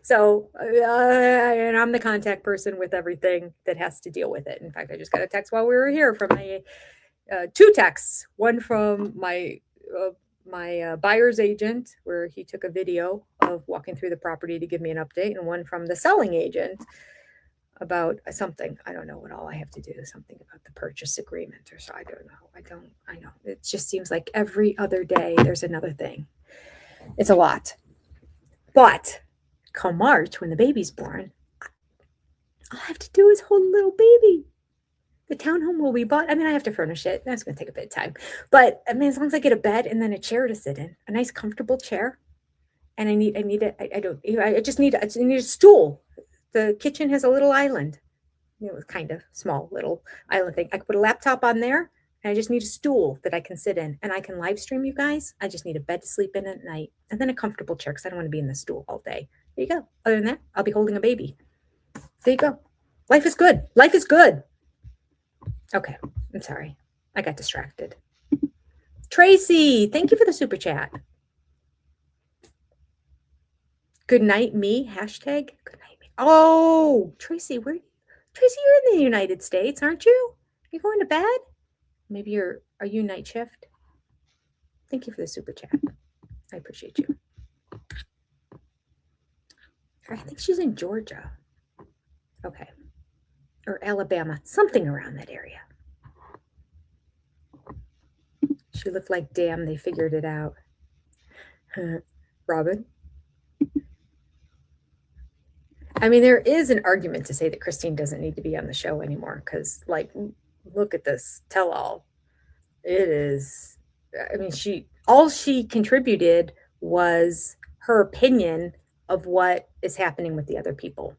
So, and I'm the contact person with everything that has to deal with it. In fact, I just got a text while we were here from two texts, one from my buyer's agent where he took a video of walking through the property to give me an update, and one from the selling agent about something. I don't know what all I have to do, something about the purchase agreement or so. I don't know. I know. It just seems like every other day there's another thing. It's a lot. But come March, when the baby's born, all I have to do is hold a little baby. The townhome will be bought. I mean, I have to furnish it. That's going to take a bit of time. But I mean, as long as I get a bed and then a chair to sit in, a nice comfortable chair. And I just need a stool. The kitchen has a little island. It was kind of small little island thing. I could put a laptop on there and I just need a stool that I can sit in and I can live stream you guys. I just need a bed to sleep in at night and then a comfortable chair because I don't want to be in the stool all day. There you go. Other than that, I'll be holding a baby. There you go. Life is good. Life is good. Okay. I'm sorry. I got distracted. Tracy, thank you for the super chat. Good night, me. Hashtag good night, me. Oh, Tracy, you're in the United States, aren't you? You going to bed? Maybe are you night shift? Thank you for the super chat. I appreciate you. I think she's in Georgia. Okay. Or Alabama, something around that area. She looked like, damn, they figured it out. Robin? I mean, there is an argument to say that Christine doesn't need to be on the show anymore because, look at this tell-all. It is, I mean, all she contributed was her opinion of what is happening with the other people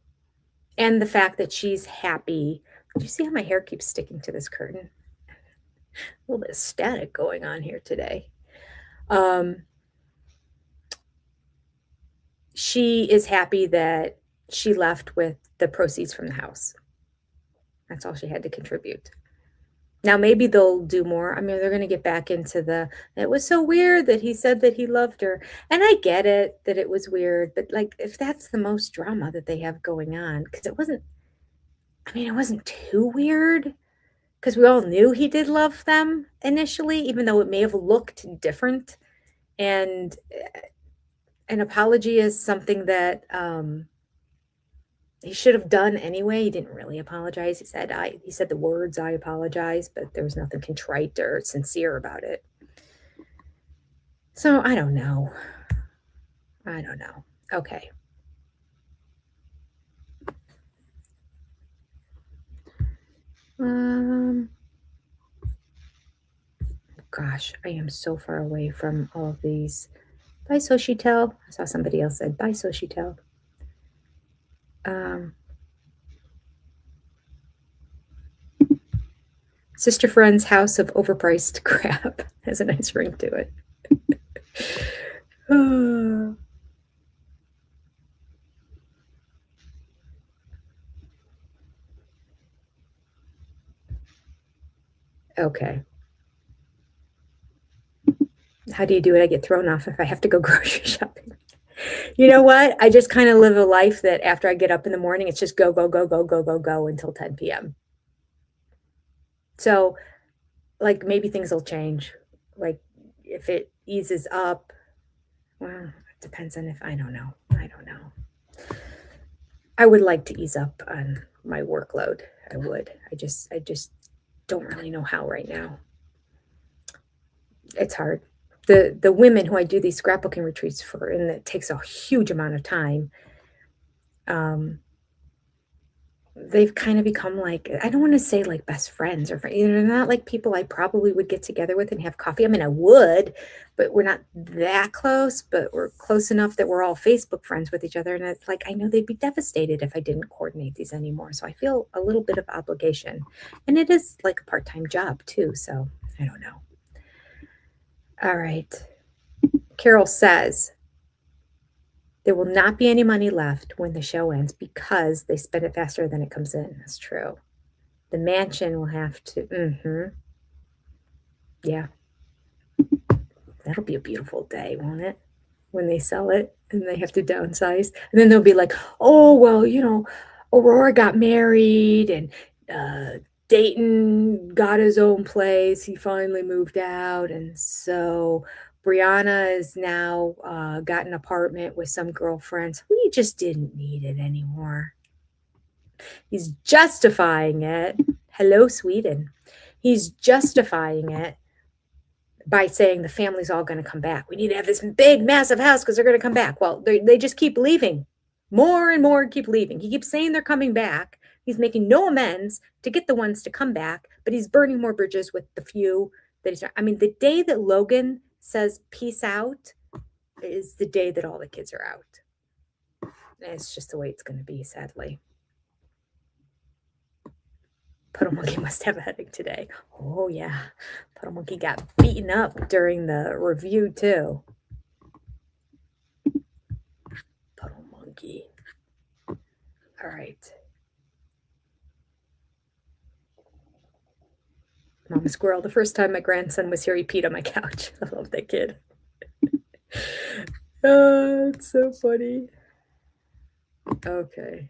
and the fact that she's happy. Do you see how my hair keeps sticking to this curtain? A little bit of static going on here today. She is happy that she left with the proceeds from the house. That's all she had to contribute. Now, maybe they'll do more. I mean, they're going to get back into it was so weird that he said that he loved her. And I get it that it was weird, but if that's the most drama that they have going on, because it wasn't too weird because we all knew he did love them initially, even though it may have looked different. And an apology is something that, he should have done anyway. He didn't really apologize. He said the words, I apologize, but there was nothing contrite or sincere about it. So I don't know. Okay. Um, gosh, I am so far away from all of these. Bye, Sochitel. I saw somebody else said, bye, Sochitel. Sister Friend's House of Overpriced Crap has a nice ring to it. Okay. How do you do it? I get thrown off if I have to go grocery shopping. You know what? I just kind of live a life that after I get up in the morning, it's just go, go, go, go, go, go, go until 10 p.m. So, like, maybe things will change. Like, if it eases up, well, it depends on if I don't know. I don't know. I would like to ease up on my workload. I would. I just don't really know how right now. It's hard. The women who I do these scrapbooking retreats for, and it takes a huge amount of time, they've kind of become like, I don't want to say like best friends or they're not like people I probably would get together with and have coffee. I mean, I would, but we're not that close, but we're close enough that we're all Facebook friends with each other. And it's like, I know they'd be devastated if I didn't coordinate these anymore. So I feel a little bit of obligation, and it is like a part-time job too. So I don't know. All right. Carol says, there will not be any money left when the show ends because they spend it faster than it comes in. That's true. The mansion will have to, yeah. That'll be a beautiful day, won't it? When they sell it and they have to downsize. And then they'll be like, oh, well, Aurora got married and Dayton got his own place. He finally moved out. And so Brianna is now got an apartment with some girlfriends. We just didn't need it anymore. He's justifying it. Hello, Sweden. He's justifying it by saying the family's all going to come back. We need to have this big, massive house because they're going to come back. Well, they just keep leaving. More and more keep leaving. He keeps saying they're coming back. He's making no amends to get the ones to come back, but he's burning more bridges with the few that he's not. I mean, the day that Logan says peace out is the day that all the kids are out. And it's just the way it's going to be, sadly. Puddle Monkey must have a headache today. Oh, yeah. Puddle Monkey got beaten up during the review, too. Puddle Monkey. All right. Mama Squirrel. The first time my grandson was here, he peed on my couch. I love that kid. Oh, it's so funny. Okay.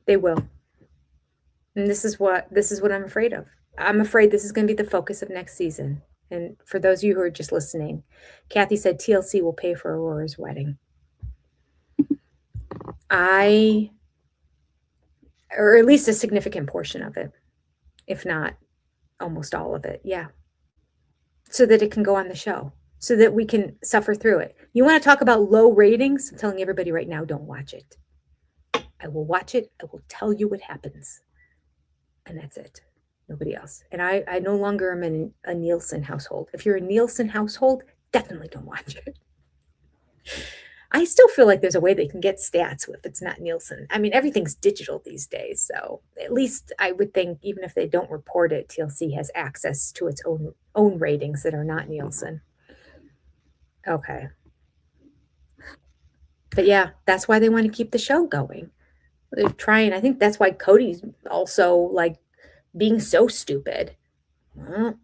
They will. And this is what I'm afraid of. I'm afraid this is going to be the focus of next season. And for those of you who are just listening, Kathy said TLC will pay for Aurora's wedding. Or at least a significant portion of it, if not almost all of it. Yeah. So that it can go on the show, so that we can suffer through it. You want to talk about low ratings? I'm telling everybody right now, don't watch it. I will watch it. I will tell you what happens. And that's it. Nobody else. And I no longer am in a Nielsen household. If you're a Nielsen household, definitely don't watch it. I still feel like there's a way they can get stats if it's not Nielsen. I mean, everything's digital these days. So at least I would think, even if they don't report it, TLC has access to its own ratings that are not Nielsen. Okay. But yeah, that's why they want to keep the show going. They're trying. I think that's why Cody's also like being so stupid. Well,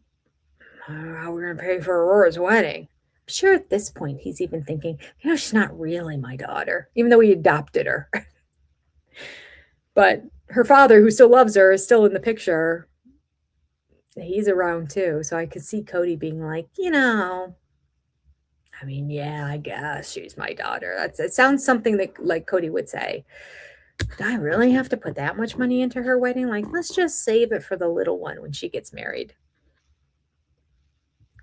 how are we going to pay for Aurora's wedding? I'm sure at this point he's even thinking, she's not really my daughter, even though he adopted her. But her father, who still loves her, is still in the picture. He's around too. So I could see Cody being like, I mean, yeah, I guess she's my daughter. It sounds something that like Cody would say. Do I really have to put that much money into her wedding? Like, let's just save it for the little one when she gets married.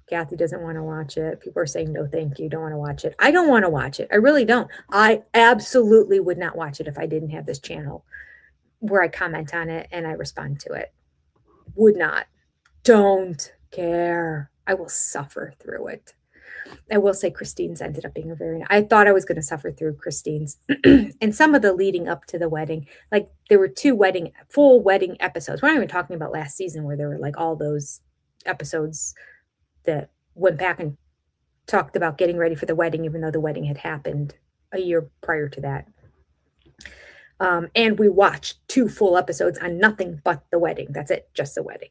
Kathy doesn't want to watch it. People are saying, no, thank you. Don't want to watch it. I don't want to watch it. I really don't. I absolutely would not watch it if I didn't have this channel where I comment on it and I respond to it. Would not. Don't care. I will suffer through it. I will say Christine's ended up being a very, I thought I was going to suffer through Christine's and some of the leading up to the wedding. Like there were 2 full wedding episodes. We're not even talking about last season where there were like all those episodes that went back and talked about getting ready for the wedding, even though the wedding had happened a year prior to that. And we watched 2 full episodes on nothing but the wedding. That's it, just the wedding.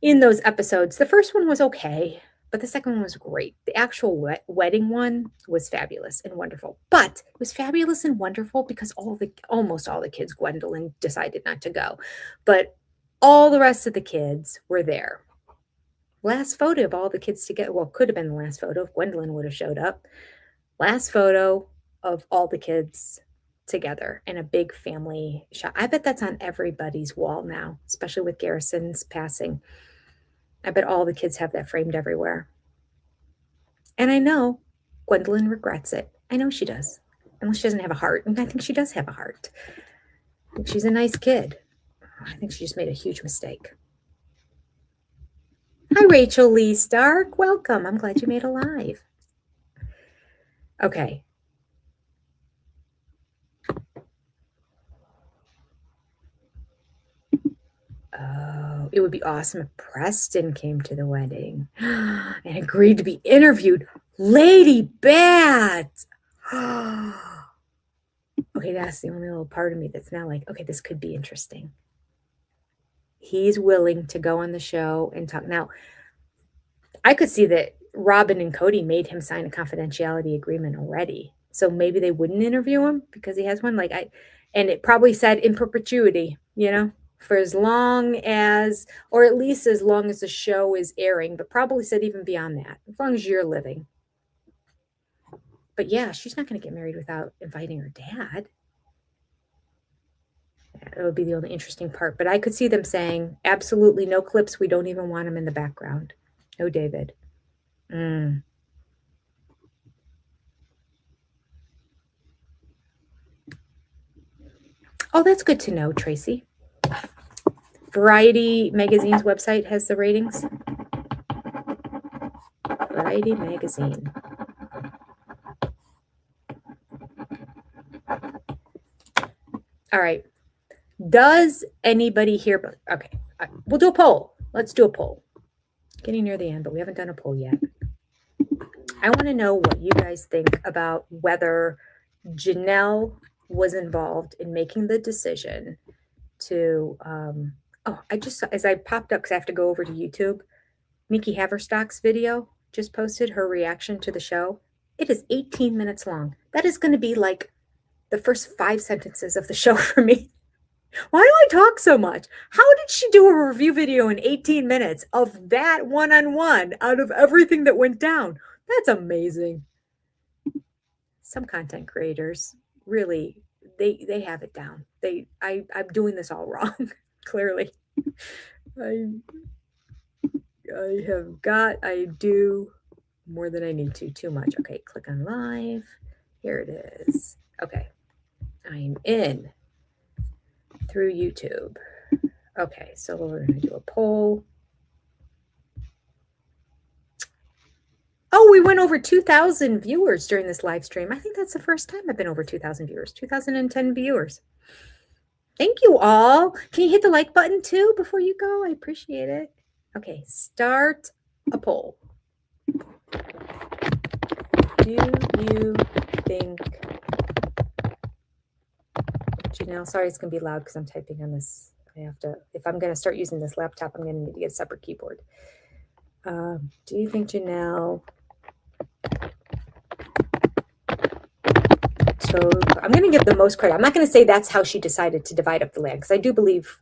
In those episodes, the first one was okay, but the second one was great. The actual wedding one was fabulous and wonderful. But it was fabulous and wonderful because almost all the kids, Gwendolyn decided not to go. But all the rest of the kids were there. Last photo of all the kids together, well, could have been the last photo if Gwendolyn would have showed up. Last photo of all the kids together in a big family shot. I bet that's on everybody's wall now, especially with Garrison's passing. I bet all the kids have that framed everywhere. And I know Gwendolyn regrets it. I know she does. Unless she doesn't have a heart. And I think she does have a heart. I think she's a nice kid. I think she just made a huge mistake. Hi, Rachel Lee Stark. Welcome. I'm glad you made it live. Okay. Oh, it would be awesome if Preston came to the wedding and agreed to be interviewed. Lady Bat. Okay, that's the only little part of me that's now like, okay, this could be interesting. He's willing to go on the show and talk. Now, I could see that Robin and Cody made him sign a confidentiality agreement already. So maybe they wouldn't interview him because he has one. And it probably said in perpetuity, for as long as, or at least as long as the show is airing, but probably said even beyond that, as long as you're living. But yeah, she's not going to get married without inviting her dad. That would be the only interesting part. But I could see them saying, absolutely no clips. We don't even want him in the background. No, David. Oh, that's good to know, Tracy. Variety Magazine's website has the ratings. Variety Magazine. All right. Does anybody here? Okay. We'll do a poll. Let's do a poll. Getting near the end, but we haven't done a poll yet. I want to know what you guys think about whether Janelle was involved in making the decision to, I just saw, as I popped up, because I have to go over to YouTube, Nikki Haverstock's video just posted her reaction to the show. It is 18 minutes long. That is going to be like the first 5 sentences of the show for me. Why do I talk so much? How did she do a review video in 18 minutes of that one-on-one out of everything that went down? That's amazing. Some content creators really, they have it down. I'm doing this all wrong, clearly. I do more than I need to, too much. Okay, click on live. Here it is. Okay, I'm in through YouTube. Okay, so we're going to do a poll. Oh, we went over 2,000 viewers during this live stream. I think that's the first time I've been over 2,000 viewers. 2,010 viewers. Thank you all. Can you hit the like button too before you go? I appreciate it. Okay, start a poll. Do you think Janelle, sorry, it's going to be loud because I'm typing on this. I have to, if I'm going to start using this laptop, I'm going to need to get a separate keyboard. Do you think Janelle, so I'm going to give the most credit. I'm not going to say that's how she decided to divide up the land, because I do believe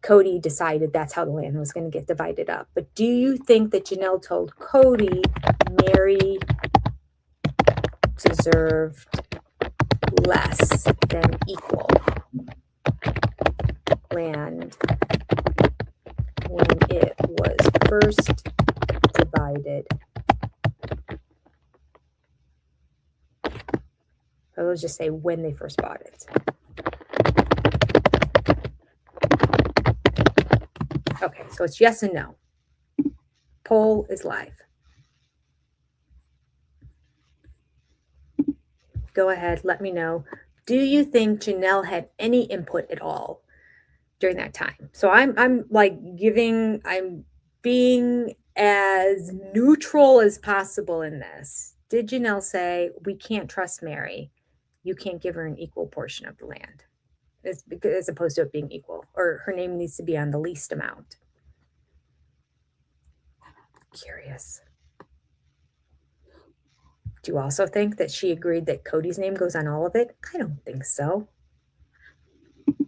Cody decided that's how the land was going to get divided up. But do you think that Janelle told Cody Mary deserved less than equal land when it was first divided? decided. Or let's just say when they first bought it. Okay, so it's yes and no. Poll is live. Go ahead, let me know. Do you think Janelle had any input at all during that time? So I'm being as neutral as possible in this. Did Janelle say, we can't trust Mary? You can't give her an equal portion of the land, as opposed to it being equal, or her name needs to be on the least amount? Curious. Do you also think that she agreed that Cody's name goes on all of it? I don't think so.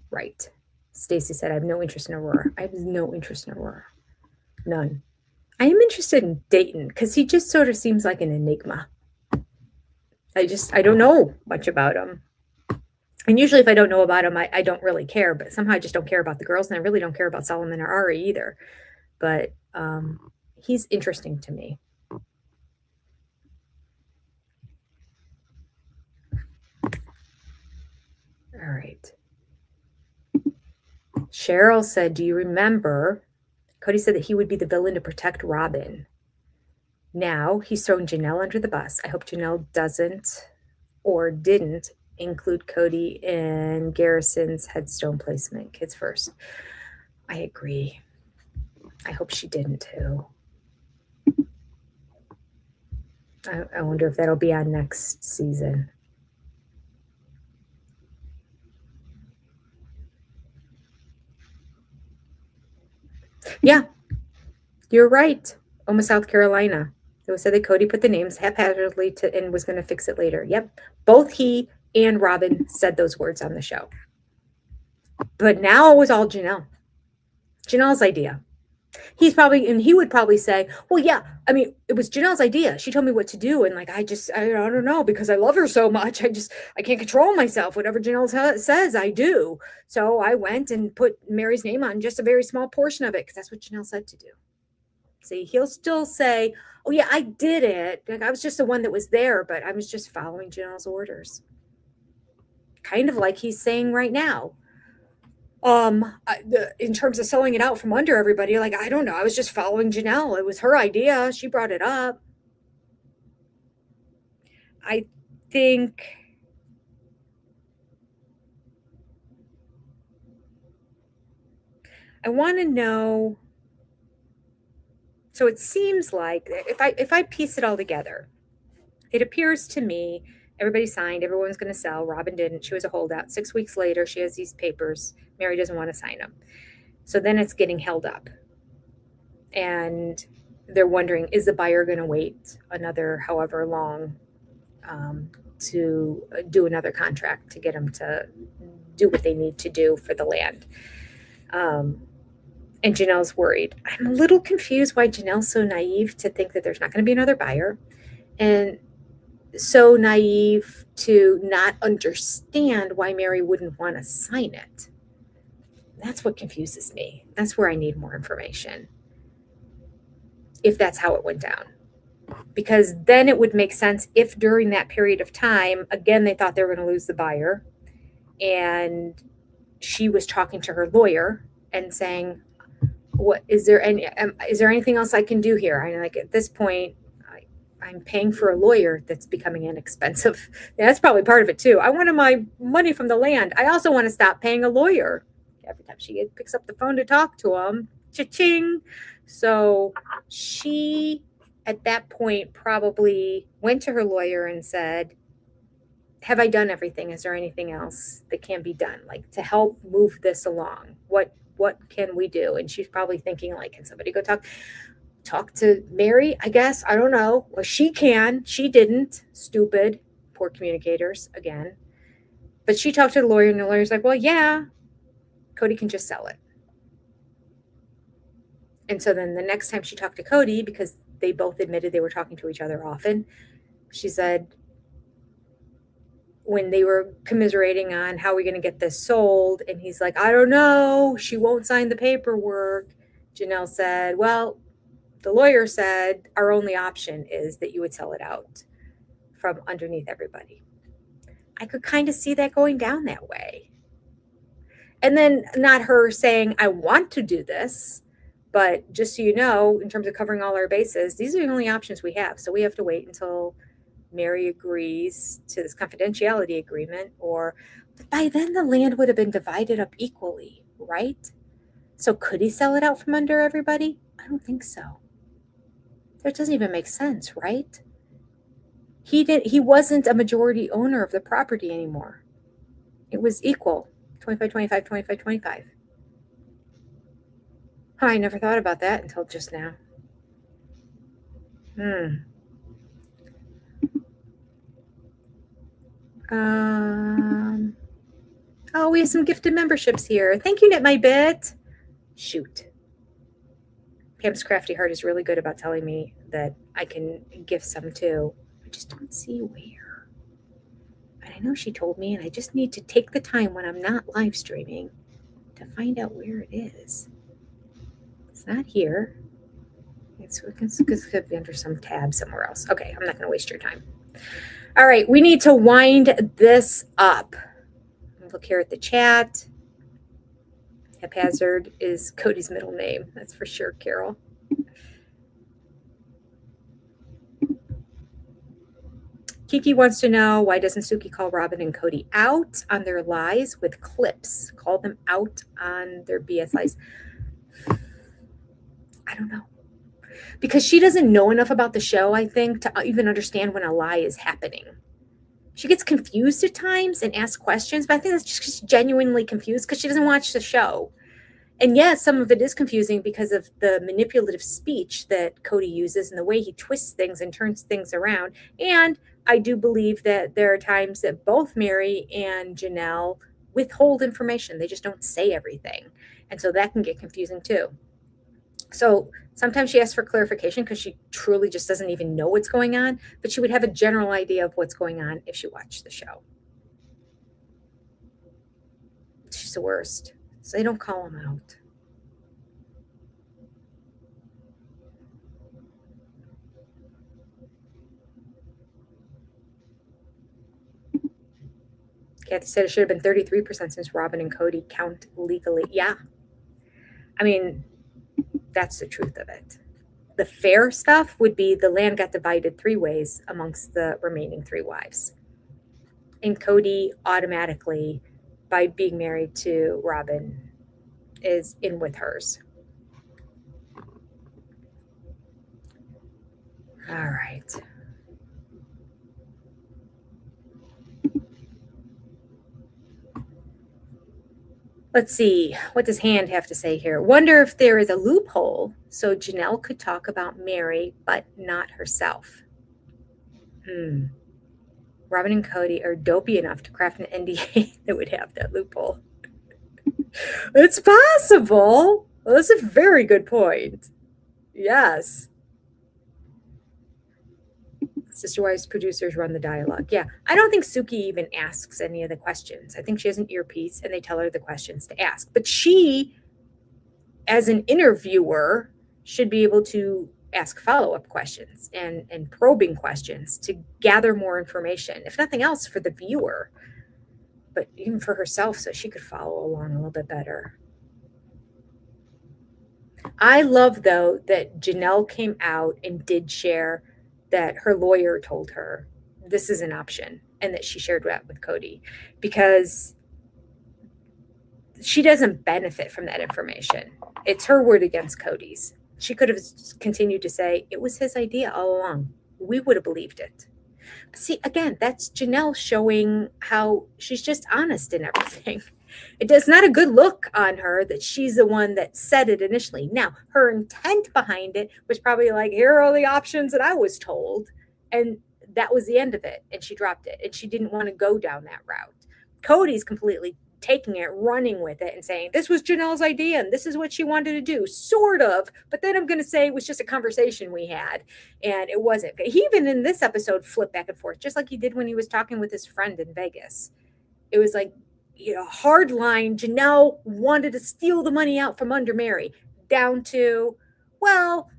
Right. Stacy said, I have no interest in Aurora. I have no interest in Aurora. None. I am interested in Dayton because he just sort of seems like an enigma. I don't know much about him. And usually if I don't know about him, I don't really care, but somehow I just don't care about the girls, and I really don't care about Solomon or Ari either. But he's interesting to me. All right. Cheryl said, do you remember? Cody said that he would be the villain to protect Robin. Now he's throwing Janelle under the bus. I hope Janelle doesn't or didn't include Cody in Garrison's headstone placement. Kids first. I agree. I hope she didn't too. I wonder if that'll be on next season. Yeah, you're right. Almost South Carolina. It said that Cody put the names haphazardly and was going to fix it later. Yep. Both he and Robin said those words on the show. But now it was all Janelle. Janelle's idea. He would probably say, well, yeah, I mean, it was Janelle's idea. She told me what to do. And like, I don't know, because I love her so much. I can't control myself. Whatever Janelle says, I do. So I went and put Mary's name on just a very small portion of it, because that's what Janelle said to do. See, he'll still say, oh yeah, I did it. Like, I was just the one that was there, but I was just following Janelle's orders. Kind of like he's saying right now. In terms of selling it out from under everybody, like, I don't know. I was just following Janelle. It was her idea. She brought it up. I think I want to know. So it seems like if I piece it all together, it appears to me everybody signed, everyone's going to sell. Robin didn't. She was a holdout. 6 weeks later, she has these papers. Mary doesn't want to sign them. So then it's getting held up. And they're wondering, is the buyer going to wait another however long to do another contract to get them to do what they need to do for the land? And Janelle's worried. I'm a little confused why Janelle's so naive to think that there's not going to be another buyer, and so naive to not understand why Mary wouldn't want to sign it. That's what confuses me. That's where I need more information, if that's how it went down. Because then it would make sense if during that period of time, again, they thought they were going to lose the buyer, and she was talking to her lawyer and saying, is there anything else I can do here? I like, at this point, I'm paying for a lawyer that's becoming inexpensive. That's probably part of it too. I wanted my money from the land. I also want to stop paying a lawyer. Every time she picks up the phone to talk to him, cha-ching. So she, at that point, probably went to her lawyer and said, have I done everything? Is there anything else that can be done, like, to help move this along? What can we do? And she's probably thinking, like, can somebody go talk to Mary? I guess. I don't know. Well, she can. She didn't. Stupid. Poor communicators again. But she talked to the lawyer, and the lawyer's like, well, yeah, Cody can just sell it. And so then the next time she talked to Cody, because they both admitted they were talking to each other often, she said, when they were commiserating on how we're going to get this sold, and he's like, I don't know, she won't sign the paperwork. Janelle said, well, the lawyer said our only option is that you would sell it out from underneath everybody. I could kind of see that going down that way. And then not her saying, I want to do this, but just so you know, in terms of covering all our bases, these are the only options we have. So we have to wait until Mary agrees to this confidentiality agreement, but by then the land would have been divided up equally, right? So could he sell it out from under everybody? I don't think so. That doesn't even make sense, right? He wasn't a majority owner of the property anymore. It was equal, 25, 25, 25, 25. Oh, I never thought about that until just now. Oh, we have some gifted memberships here. Thank you, Knit My Bit. Shoot. Pam's Crafty Heart is really good about telling me that I can gift some too. I just don't see where. And I know she told me, and I just need to take the time when I'm not live streaming to find out where it is. It's not here. It could be under some tab somewhere else. Okay, I'm not going to waste your time. All right, we need to wind this up. Look here at the chat. Haphazard is Cody's middle name. That's for sure, Carol. Kiki wants to know, why doesn't Suki call Robin and Cody out on their lies with clips? Call them out on their BS lies. I don't know. Because she doesn't know enough about the show, I think, to even understand when a lie is happening. She gets confused at times and asks questions, but I think that's just she's genuinely confused because she doesn't watch the show. And yes, some of it is confusing because of the manipulative speech that Cody uses and the way he twists things and turns things around. And I do believe that there are times that both Mary and Janelle withhold information. They just don't say everything. And so that can get confusing too. So sometimes she asks for clarification because she truly just doesn't even know what's going on, but she would have a general idea of what's going on if she watched the show. She's the worst. So they don't call him out. Kathy said it should have been 33% since Robin and Cody count legally. Yeah. I mean, that's the truth of it. The fair stuff would be the land got divided 3 ways amongst the remaining 3 wives. And Cody automatically, by being married to Robin, is in with hers. All right. Let's see. What does Hand have to say here? Wonder if there is a loophole so Janelle could talk about Mary, but not herself. Robin and Cody are dopey enough to craft an NDA that would have that loophole. It's possible. Well, that's a very good point. Yes. Sister Wives producers run the dialogue. Yeah, I don't think Suki even asks any of the questions. I think she has an earpiece and they tell her the questions to ask. But she, as an interviewer, should be able to ask follow-up questions and probing questions to gather more information, if nothing else for the viewer, but even for herself so she could follow along a little bit better. I love, though, that Janelle came out and did share that her lawyer told her this is an option and that she shared that with Cody because she doesn't benefit from that information. It's her word against Cody's. She could have continued to say it was his idea all along. We would have believed it. But see, again, that's Janelle showing how she's just honest in everything. It's not a good look on her that she's the one that said it initially. Now, her intent behind it was probably like, here are all the options that I was told. And that was the end of it. And she dropped it. And she didn't want to go down that route. Cody's completely taking it, running with it and saying, this was Janelle's idea and this is what she wanted to do, sort of. But then I'm going to say it was just a conversation we had. And it wasn't. He even in this episode flipped back and forth, just like he did when he was talking with his friend in Vegas. It was like, hard line. Janelle wanted to steal the money out from under Mary, down to, well,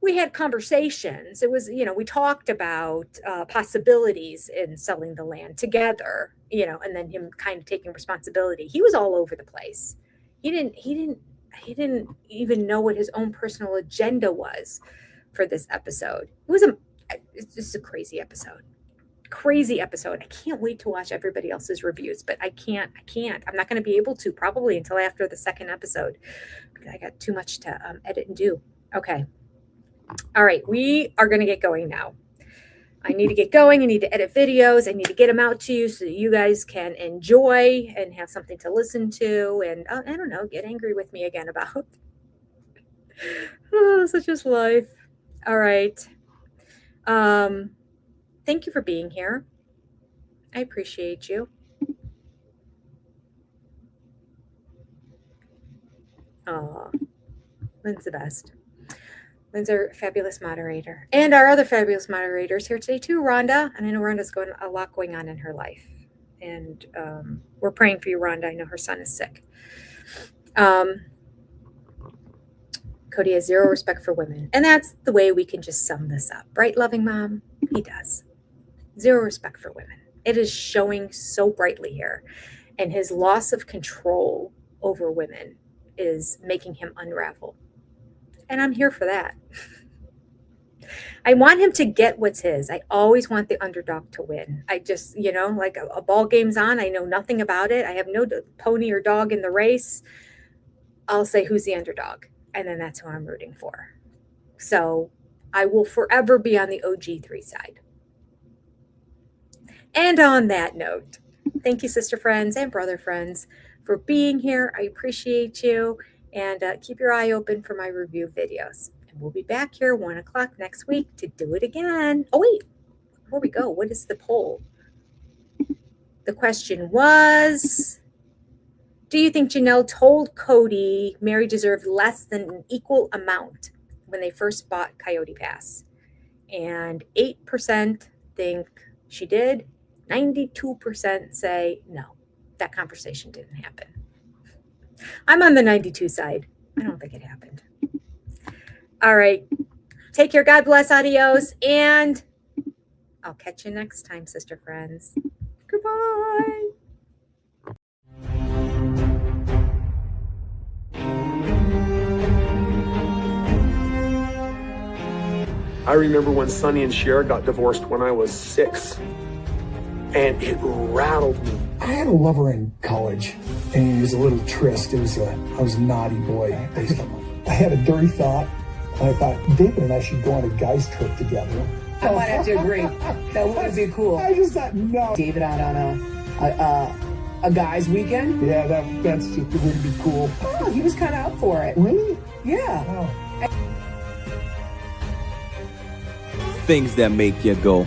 we had conversations. It was, we talked about possibilities in selling the land together, and then him kind of taking responsibility. He was all over the place. He didn't even know what his own personal agenda was for this episode. It's just a crazy episode. Crazy episode. I can't wait to watch everybody else's reviews, but I can't. I'm not going to be able to probably until after the second episode because I got too much to edit and do. Okay. All right. We are going to get going now. I need to get going. I need to edit videos. I need to get them out to you so that you guys can enjoy and have something to listen to. And I don't know, get angry with me again about such is life. All right. Thank you for being here. I appreciate you. Oh, Lynn's the best. Lynn's our fabulous moderator. And our other fabulous moderators here today too, Rhonda. And I know Rhonda's got a lot going on in her life. And we're praying for you, Rhonda. I know her son is sick. Cody has zero respect for women. And that's the way we can just sum this up. Right, loving mom? He does. Zero respect for women. It is showing so brightly here. And his loss of control over women is making him unravel. And I'm here for that. I want him to get what's his. I always want the underdog to win. I just, like a ball game's on. I know nothing about it. I have no pony or dog in the race. I'll say who's the underdog. And then that's who I'm rooting for. So I will forever be on the OG3 side. And on that note, thank you, sister friends and brother friends, for being here. I appreciate you. And keep your eye open for my review videos. And we'll be back here 1 o'clock next week to do it again. Oh, wait. Before we go, what is the poll? The question was, do you think Janelle told Cody Mary deserved less than an equal amount when they first bought Coyote Pass? And 8% think she did. 92% say no, that conversation didn't happen. I'm on the 92 side. I don't think it happened. All right. Take care. God bless. Adios. And I'll catch you next time, sister friends. Goodbye. I remember when Sonny and Cher got divorced when I was 6. And it rattled me. I had a lover in college, and it was a little tryst. I was a naughty boy. I had a dirty thought, and I thought, David and I should go on a guys trip together. I might have to agree. That would be cool. I just thought, no. David out on a guy's weekend? Yeah, that's just, it would be cool. Oh, he was kind of up for it. Really? Yeah. Oh. Things that make you go,